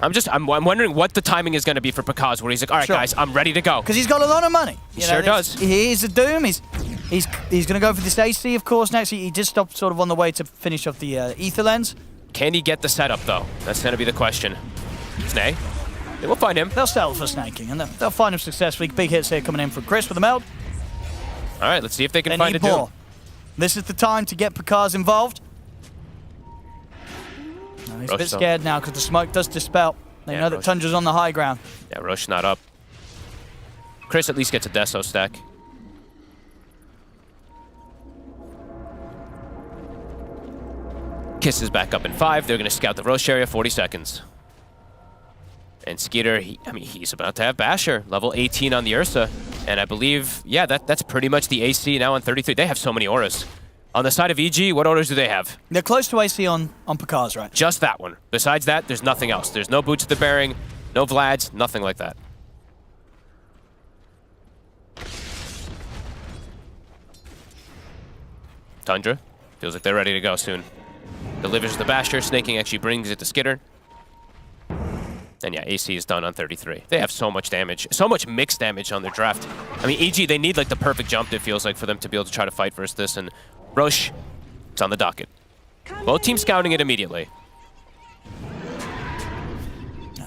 I'm wondering what the timing is going to be for Pakaz, where he's like, all right, guys, I'm ready to go. Because he's got a lot of money. He sure does. He's a Doom. He's going to go for this AC, of course, next. He did stop sort of on the way to finish off the Ether Lens. Can he get the setup, though? That's going to be the question. Snay. They will find him. They'll settle for snaking, and they'll find him successfully. Big hits here coming in from Chris with the meld. All right, let's see if they can find a more. Doom. This is the time to get Pakaz involved. No, he's a bit scared now because the smoke does dispel. They know that Tundra's on the high ground. Yeah, Roche not up. Chris at least gets a Deso stack. Kiss is back up in 5. They're going to scout the Roche area, 40 seconds. And Skeeter, he's about to have Basher, level 18 on the Ursa. And I believe, yeah, that's pretty much the AC now on 33. They have so many auras. On the side of EG, what auras do they have? They're close to AC on Pakaz, right? Just that one. Besides that, there's nothing else. There's no Boots at the Bearing, no Vlads, nothing like that. Tundra, feels like they're ready to go soon. Delivers the Basher, Snaking actually brings it to Skitter. And yeah, AC is done on 33. They have so much damage, so much mixed damage on their draft. I mean, EG, they need like the perfect jump, it feels like, for them to be able to try to fight versus this. And Roche, it's on the docket. Both teams scouting it immediately.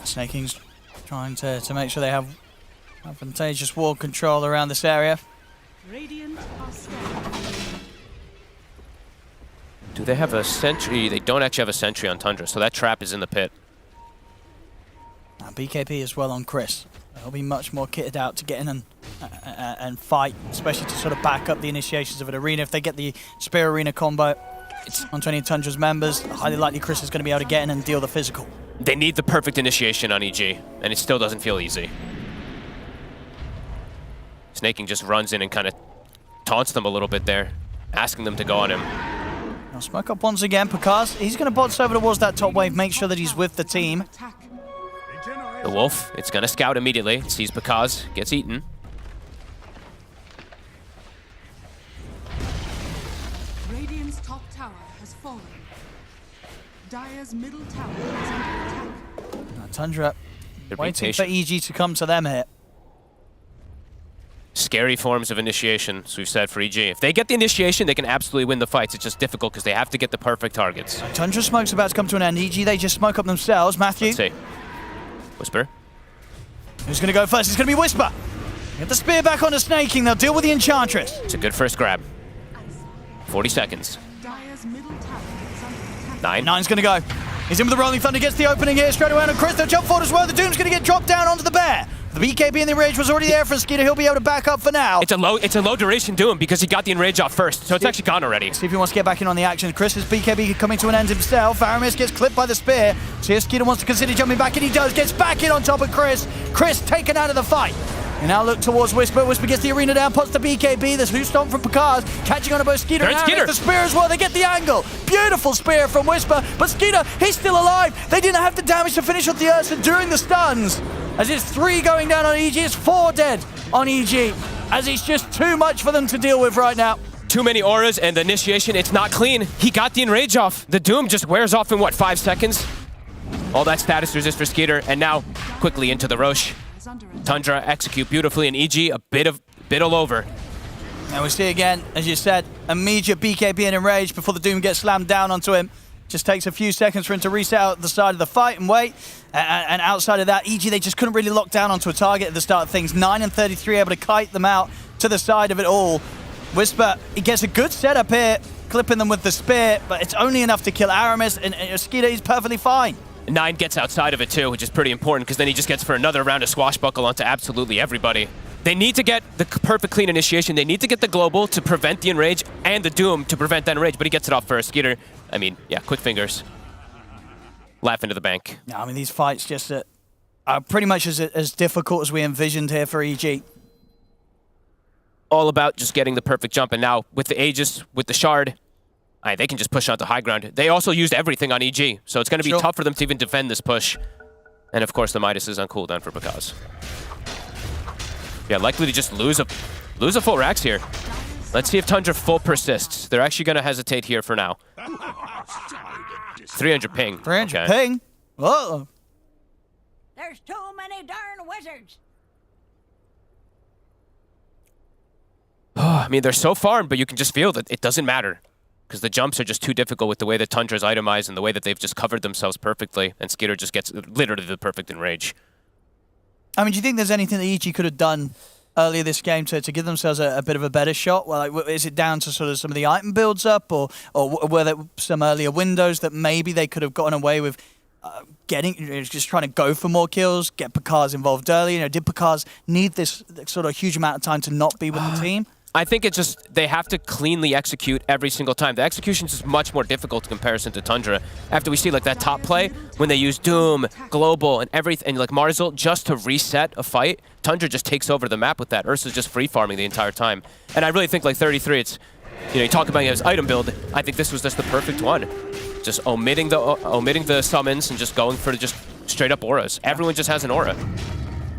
Snaking's trying to make sure they have advantageous wall control around this area. Radiant are scared. Do they have a sentry? They don't actually have a sentry on Tundra, so that trap is in the pit. BKB as well on Chris. He'll be much more kitted out to get in and fight, especially to sort of back up the initiations of an arena. If they get the Spear Arena combo on 20 Tundra's members, highly likely Chris is going to be able to get in and deal the physical. They need the perfect initiation on EG, and it still doesn't feel easy. Snaking just runs in and kind of taunts them a little bit there, asking them to go on him. Now smoke up once again. Pakaz, he's going to bounce over towards that top wave, make sure that he's with the team. The Wolf, it's going to scout immediately. It sees Pakaz, gets eaten. Radiant's top tower has fallen. Dire's middle tower is under attack. Tundra They're being waiting for EG to come to them here. Scary forms of initiation, as we've said, for EG. If they get the initiation, they can absolutely win the fights. It's just difficult because they have to get the perfect targets. Tundra smoke's about to come to an end. EG, they just smoke up themselves. Matthew. Let's see. Whisper. Who's going to go first? It's going to be Whisper. Get the spear back onto Snaking. They'll deal with the Enchantress. It's a good first grab. 40 seconds. Dire's middle tower is under attack. 9. 9's going to go. He's in with the Rolling Thunder. Gets the opening here straight away on Chris. They'll jump forward as well. The Doom's going to get dropped down onto the Bear. The BKB in the enrage was already there for Skeeter. He'll be able to back up for now. It's a low duration Doom because he got the enrage off first, so it's actually gone already. See if he wants to get back in on the action. Chris's BKB coming to an end himself. Aramis gets clipped by the spear. See if Skeeter wants to consider jumping back in. He does. Gets back in on top of Chris. Chris taken out of the fight. And now look towards Whisper. Whisper gets the arena down, puts the BKB. There's Who Stomp from Pakaz, catching on to both Skeeter and Aramis. The spear as well. They get the angle. Beautiful spear from Whisper. But Skeeter, he's still alive. They didn't have the damage to finish off the Ursa during the stuns. As it's 3 going down on EG, it's 4 dead on EG. As it's just too much for them to deal with right now. Too many auras and the initiation, it's not clean. He got the enrage off. The Doom just wears off in, what, 5 seconds? All that status resist for Skeeter, and now quickly into the Roche. Tundra execute beautifully, and EG a bit all over. Now we see again, as you said, immediate BKB and enrage before the Doom gets slammed down onto him. Just takes a few seconds for him to reset out the side of the fight and wait. And outside of that, EG, they just couldn't really lock down onto a target at the start of things. 9 and 33 able to kite them out to the side of it all. Whisper, he gets a good setup here. clipping them with the spear, but it's only enough to kill Aramis, and Skeeter is perfectly fine. 9 gets outside of it too, which is pretty important because then he just gets for another round of swashbuckle onto absolutely everybody. They need to get the perfect clean initiation. They need to get the global to prevent the enrage and the doom to prevent that enrage, but he gets it off first. Skeeter, I mean, yeah, quick fingers. Laugh into the bank. No, I mean, these fights just are pretty much as difficult as we envisioned here for EG. All about just getting the perfect jump, and now with the Aegis, with the Shard, they can just push onto high ground. They also used everything on EG, so it's going to be tough for them to even defend this push. And of course, the Midas is on cooldown for Bakaz. Yeah, likely to just lose a full Rax here. Let's see if Tundra full persists. They're actually going to hesitate here for now. 300 ping. 300 ping? Whoa. There's too many darn wizards. I mean, they're so farmed, but you can just feel that it doesn't matter. Because the jumps are just too difficult with the way that Tundra's itemized and the way that they've just covered themselves perfectly. And Skeeter just gets literally the perfect enrage. I mean, do you think there's anything that EG could have done earlier this game to give themselves a bit of a better shot? Well, like, is it down to sort of some of the item builds up, or were there some earlier windows that maybe they could have gotten away with just trying to go for more kills, get Bakaz involved early? Did Bakaz need this sort of huge amount of time to not be with the team? I think it's just they have to cleanly execute every single time. The execution is much more difficult in comparison to Tundra. After we see like that top play, when they use Doom, Global, and everything, and like Marzul just to reset a fight, Tundra just takes over the map with that. Ursa's just free farming the entire time. And I really think like 33, it's, you talk about his item build, I think this was just the perfect one. Just omitting the summons and just going for just straight up auras. Everyone just has an aura.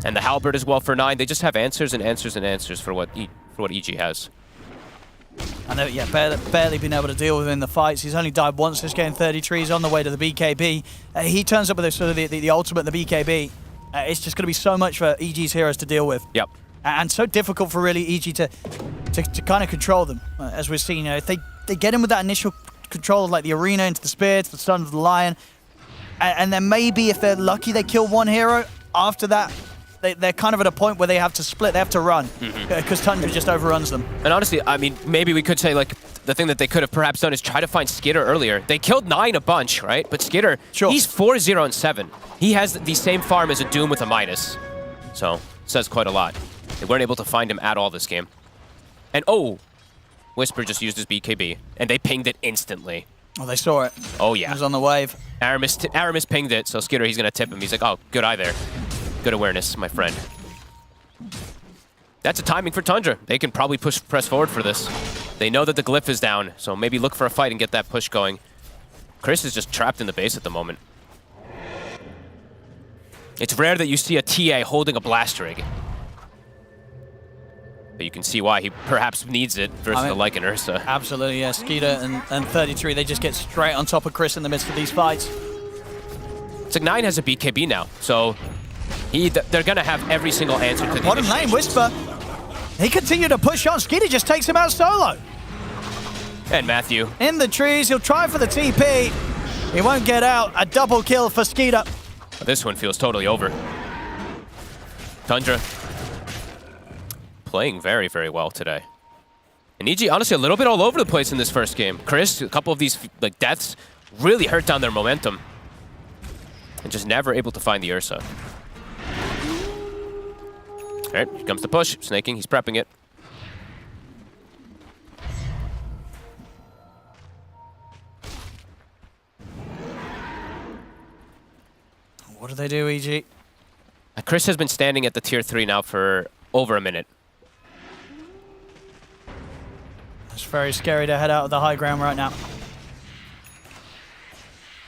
And the Halberd as well for 9. They just have answers and answers and answers for what EG has. I know, yeah, barely been able to deal with him in the fights. He's only died once this game. 33. He's on the way to the BKB. He turns up with the, sort of the ultimate, the BKB. It's just going to be so much for EG's heroes to deal with. Yep. And so difficult for really EG to kind of control them, as we've seen. If they get in with that initial control of like the arena into the spear, to the stun of the lion, and then maybe if they're lucky they kill one hero, after that they're kind of at a point where they have to split, they have to run, because Tundra just overruns them. And honestly, I mean, maybe we could say like the thing that they could have perhaps done is try to find Skitter earlier. They killed 9 a bunch, right? But Skitter, he's 4-0 and 7. He has the same farm as a Doom with a Midas. So, says quite a lot. They weren't able to find him at all this game. And Whisper just used his BKB, and they pinged it instantly. Oh, they saw it. Oh, yeah. He was on the wave. Aramis pinged it, so Skitter, he's going to tip him. He's like, oh, good eye there. Good awareness, my friend. That's a timing for Tundra. They can probably press forward for this. They know that the glyph is down, so maybe look for a fight and get that push going. Chris is just trapped in the base at the moment. It's rare that you see a TA holding a blast rig. But you can see why he perhaps needs it versus the Lycan Ursa. Absolutely, yeah. Skeeter and 33, they just get straight on top of Chris in the midst of these fights. It's like 9 has a BKB now, so they're going to have every single answer to the Bottom lane, Whisper. He continued to push on. Skeeter just takes him out solo. And Matthew. In the trees, he'll try for the TP. He won't get out. A double kill for Skeeter. This one feels totally over. Tundra playing very, very well today. And EG, honestly, a little bit all over the place in this first game. Chris, a couple of these like deaths really hurt down their momentum. And just never able to find the Ursa. All right, here comes the push. Snaking, he's prepping it. What do they do, EG? Chris has been standing at the tier 3 now for over a minute. It's very scary to head out of the high ground right now.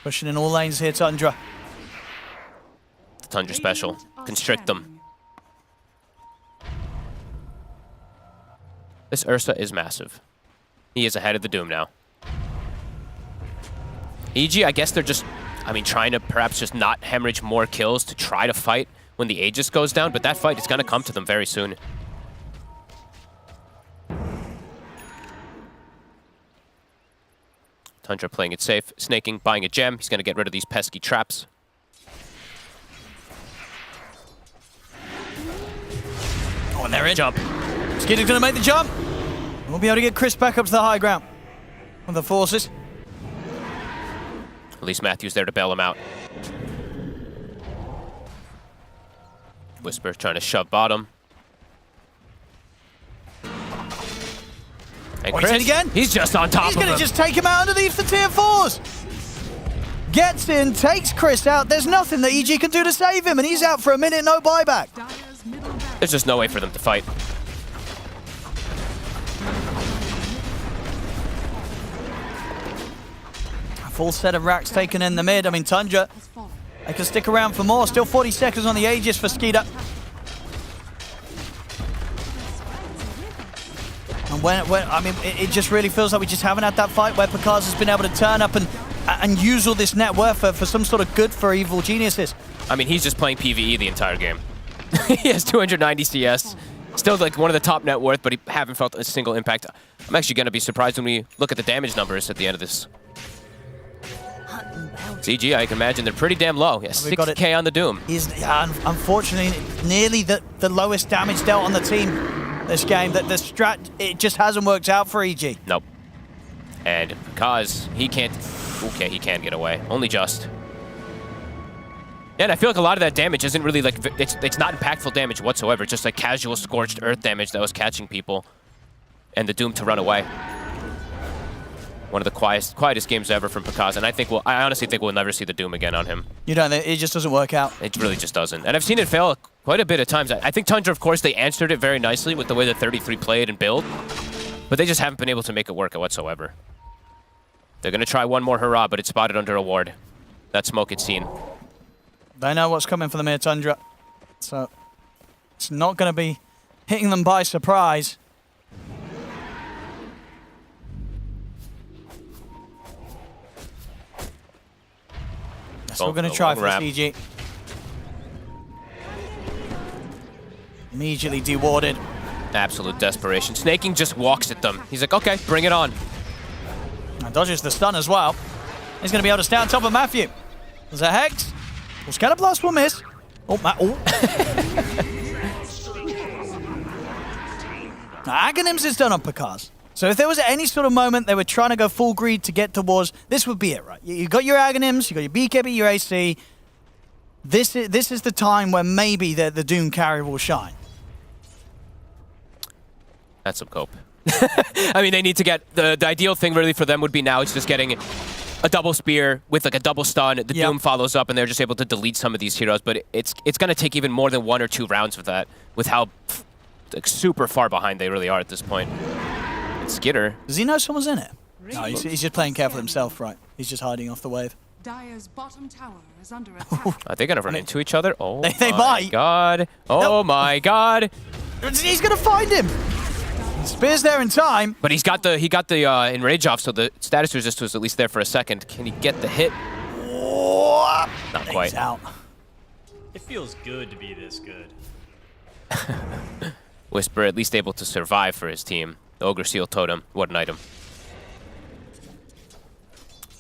Pushing in all lanes here, Tundra. The Tundra special. Constrict them. This Ursa is massive. He is ahead of the Doom now. EG, I guess they're just, trying to perhaps just not hemorrhage more kills to try to fight when the Aegis goes down, but that fight is going to come to them very soon. Tundra playing it safe, snaking, buying a gem. He's going to get rid of these pesky traps. Oh, and they're in. Jump. Skeeter's going to make the jump. We'll be able to get Chris back up to the high ground. from the forces. At least Matthew's there to bail him out. Whisper trying to shove bottom. And Oh, he's hit again? he's just on top He's of going him. to just take him out underneath the tier 4s. Gets in, takes Chris out. There's nothing that EG can do to save him, and he's out for a minute, no buyback. Dire's middle barracks There's just no way for them to fight. A full set of racks taken in the mid. I mean, Tundra, has fallen. they can stick around for more. Still 40 seconds on the Aegis for Skeeter. And I mean, it just really feels like we just haven't had that fight where Picard has been able to turn up and use all this net worth for some sort of good for Evil Geniuses. I mean, he's just playing PvE the entire game. He has 290 CS. Still like one of the top net worth, but he haven't felt a single impact. I'm actually going to be surprised when we look at the damage numbers at the end of this. CG, I can imagine they're pretty damn low. Yeah, 6k on the Doom. He's unfortunately nearly the lowest damage dealt on the team this game. That the strat, it just hasn't worked out for EG. Nope. And because he can't... Okay, he can get away. Only just. Yeah, and I feel like a lot of that damage isn't really like... It's not impactful damage whatsoever. It's just like casual scorched earth damage that was catching people. And the Doom to run away. One of the quietest games ever from Pikaz, and I honestly think we'll never see the Doom again on him. You don't. It just doesn't work out. It really just doesn't. And I've seen it fail quite a bit of times. I think Tundra, of course, they answered it very nicely with the way the 33 played and build, but they just haven't been able to make it work whatsoever. They're going to try one more hurrah, but it's spotted under a ward. That smoke it's seen. They know what's coming for the Mere Tundra, so it's not going to be hitting them by surprise. So we're going to try for CG. Immediately dewarded. Absolute desperation. Snaking just walks at them. He's like, okay, bring it on. And dodges the stun as well. He's going to be able to stay on top of Matthew. There's a Hex. Well, Scatterblast will miss. Oh, Aghanims is done on Pikaz. So if there was any sort of moment they were trying to go full greed to get towards, this would be it, right? You got your Aghanims, you got your BKB, your AC. This is the time where maybe the Doom carry will shine. That's some cope. I mean, they need to get... The ideal thing really for them would be now it's just getting a double spear with like a double stun. The Doom follows up and they're just able to delete some of these heroes. But it's going to take even more than 1 or 2 rounds of that with how like, super far behind they really are at this point. Skitter. Does he know someone's in it? No, he's just playing careful himself, right? He's just hiding off the wave. Dire's bottom tower is under attack. Are they going to run into each other? Oh they my might. God. Oh my God. He's going to find him. Spear's there in time. But he got the enrage off, so the status resist was at least there for a second. Can he get the hit? Oh, Not quite. He's out. It feels good to be this good. Whisper at least able to survive for his team. The Ogre Seal Totem, what an item.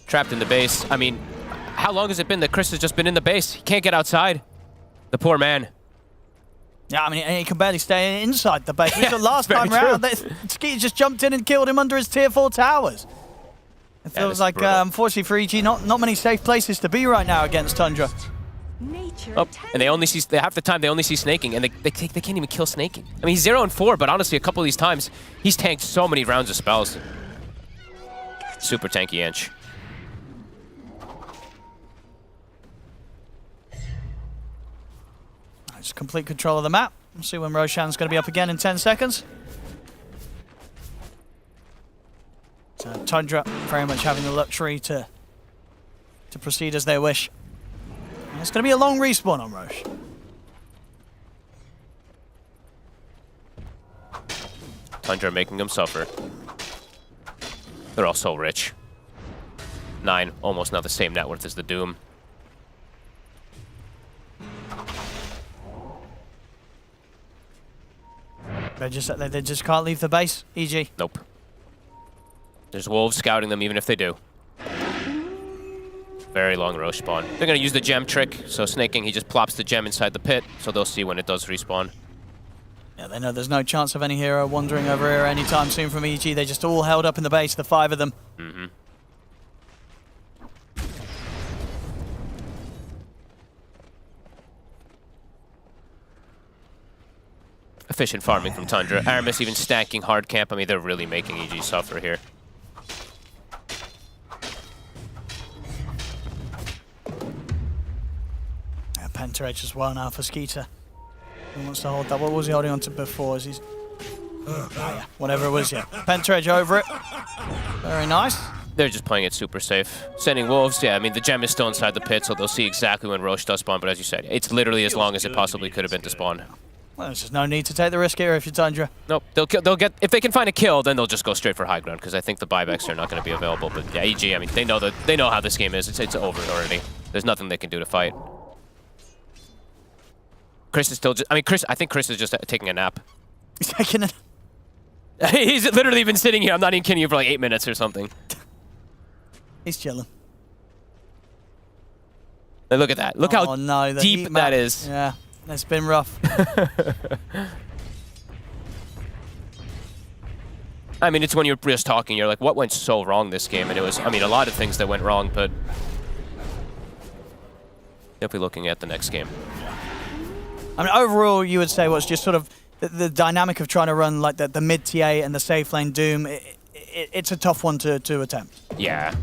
Trapped in the base. I mean, how long has it been that Chris has just been in the base? He can't get outside. The poor man. Yeah, I mean, he can barely stay inside the base. The last time round, Skeeter just jumped in and killed him under his tier 4 towers. It feels like, unfortunately for EG, not many safe places to be right now against Tundra. Oh, and they only see half the time they only see snaking, and they can't even kill snaking. I mean, he's 0-4, but honestly, a couple of these times he's tanked so many rounds of spells. Super tanky inch. Just complete control of the map. We'll see when Roshan's going to be up again in 10 seconds. So Tundra very much having the luxury to proceed as they wish. And it's going to be a long respawn on Roche. Tundra making them suffer. They're all so rich. 9, almost now the same net worth as the Doom. They just can't leave the base, EG. Nope. There's wolves scouting them even if they do. Very long Roche spawn. They're going to use the gem trick, so snaking, he just plops the gem inside the pit, so they'll see when it does respawn. Yeah, they know there's no chance of any hero wandering over here anytime soon from EG. They're just all held up in the base, the 5 of them. Mm-hmm. efficient farming from Tundra. Aramis even stacking hard camp. I mean, they're really making EG suffer here. Penta Edge as well now for Skeeter. He wants to hold that. What was he holding on to before? Is he's... yeah, whatever it was, yeah. Penta Edge over it. Very nice. They're just playing it super safe. Sending Wolves, yeah, I mean, the gem is still inside the pit, so they'll see exactly when Roche does spawn, but as you said, it's literally as long as it possibly could have been to spawn. Well, there's just no need to take the risk here if you're Tundra. Nope, they'll get, if they can find a kill, then they'll just go straight for high ground, because I think the buybacks are not going to be available, but yeah, EG, I mean, they know how this game is. It's over already. There's nothing they can do to fight. Chris is still just, I think Chris is just taking a nap. He's taking a... He's literally been sitting here, I'm not even kidding you, for like 8 minutes or something. He's chilling. And look at that. Look how deep that is. Yeah, it's been rough. I mean, it's when you're just talking, you're like, what went so wrong this game? And it was, I mean, a lot of things that went wrong, but definitely looking at the next game. I mean, overall, you would say was just sort of the dynamic of trying to run like the mid TA and the safe lane Doom. It's a tough one to attempt. Yeah.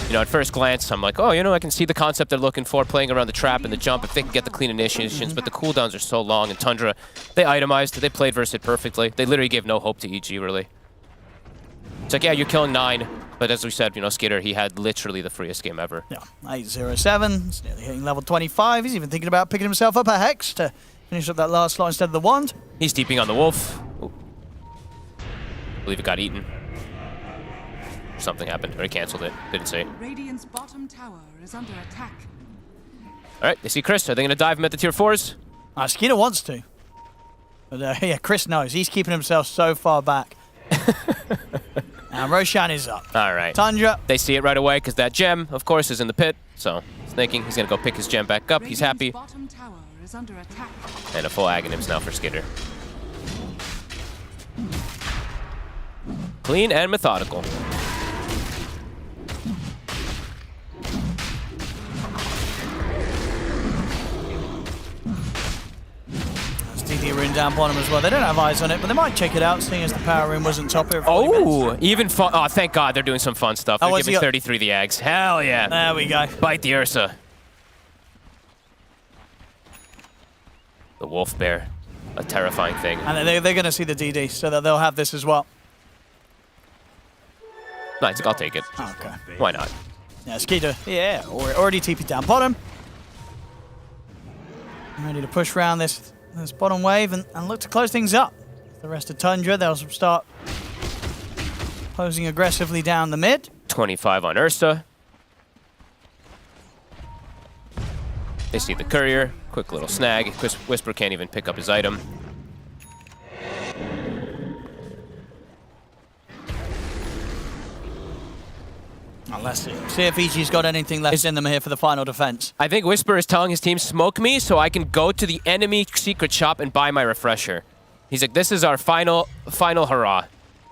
You know, at first glance, I'm like, oh, you know, I can see the concept they're looking for, playing around the trap and the jump if they can get the clean initiations, but the cooldowns are so long, and Tundra, they itemized, they played versus it perfectly. They literally gave no hope to EG, really. It's like, yeah, you're killing 9, but as we said, you know, Skitter, he had literally the freest game ever. Yeah, 807, he's nearly hitting level 25. He's even thinking about picking himself up a Hex to finish up that last slot instead of the Wand. He's TPing on the Wolf. Ooh. I believe it got eaten. Something happened, or he canceled it. Didn't see. Radiant's bottom tower is under attack. All right, they see Chris. Are they going to dive him at the tier 4s? Skeeter wants to. But yeah, Chris knows. He's keeping himself so far back. Now Roshan is up. All right. Tundra. They see it right away because that gem, of course, is in the pit. So he's thinking he's going to go pick his gem back up. He's happy. Bottom tower is under attack. And a full Aghanims now for Skitter. Clean and methodical. DD rune down bottom as well. They don't have eyes on it, but they might check it out, seeing as the power rune wasn't top here. Oh, even fun. Oh, thank God they're doing some fun stuff. They're giving 33 the Ags. Hell yeah. There we go. Bite the Ursa. The Wolf Bear. A terrifying thing. And they're going to see the DD, so that they'll have this as well. Nice, I'll take it. Okay. Why not? Yeah, Skeeter, yeah, already TP'd down bottom. Ready to push around this bottom wave and look to close things up. The rest of Tundra, they'll start closing aggressively down the mid. 25 on Ursa. They see the courier. Quick little snag. Whisper can't even pick up his item. Let's see if EG's got anything left in them here for the final defense. I think Whisper is telling his team, smoke me so I can go to the enemy secret shop and buy my refresher. He's like, this is our final hurrah.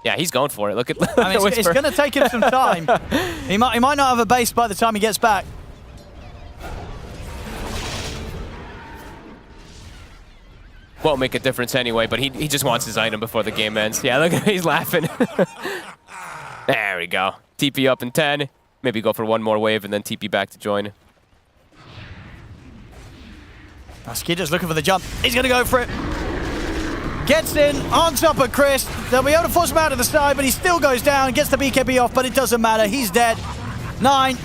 Yeah, he's going for it. Look at I mean, it's going to take him some time. He might not have a base by the time he gets back. Won't make a difference anyway, but he just wants his item before the game ends. Yeah, look at him, he's laughing. There we go. TP up in 10. Maybe go for one more wave and then TP back to join. Skeeter's looking for the jump. He's going to go for it. Gets in, on top of Chris. They'll be able to force him out of the side, but he still goes down, gets the BKB off, but it doesn't matter. He's dead. 9,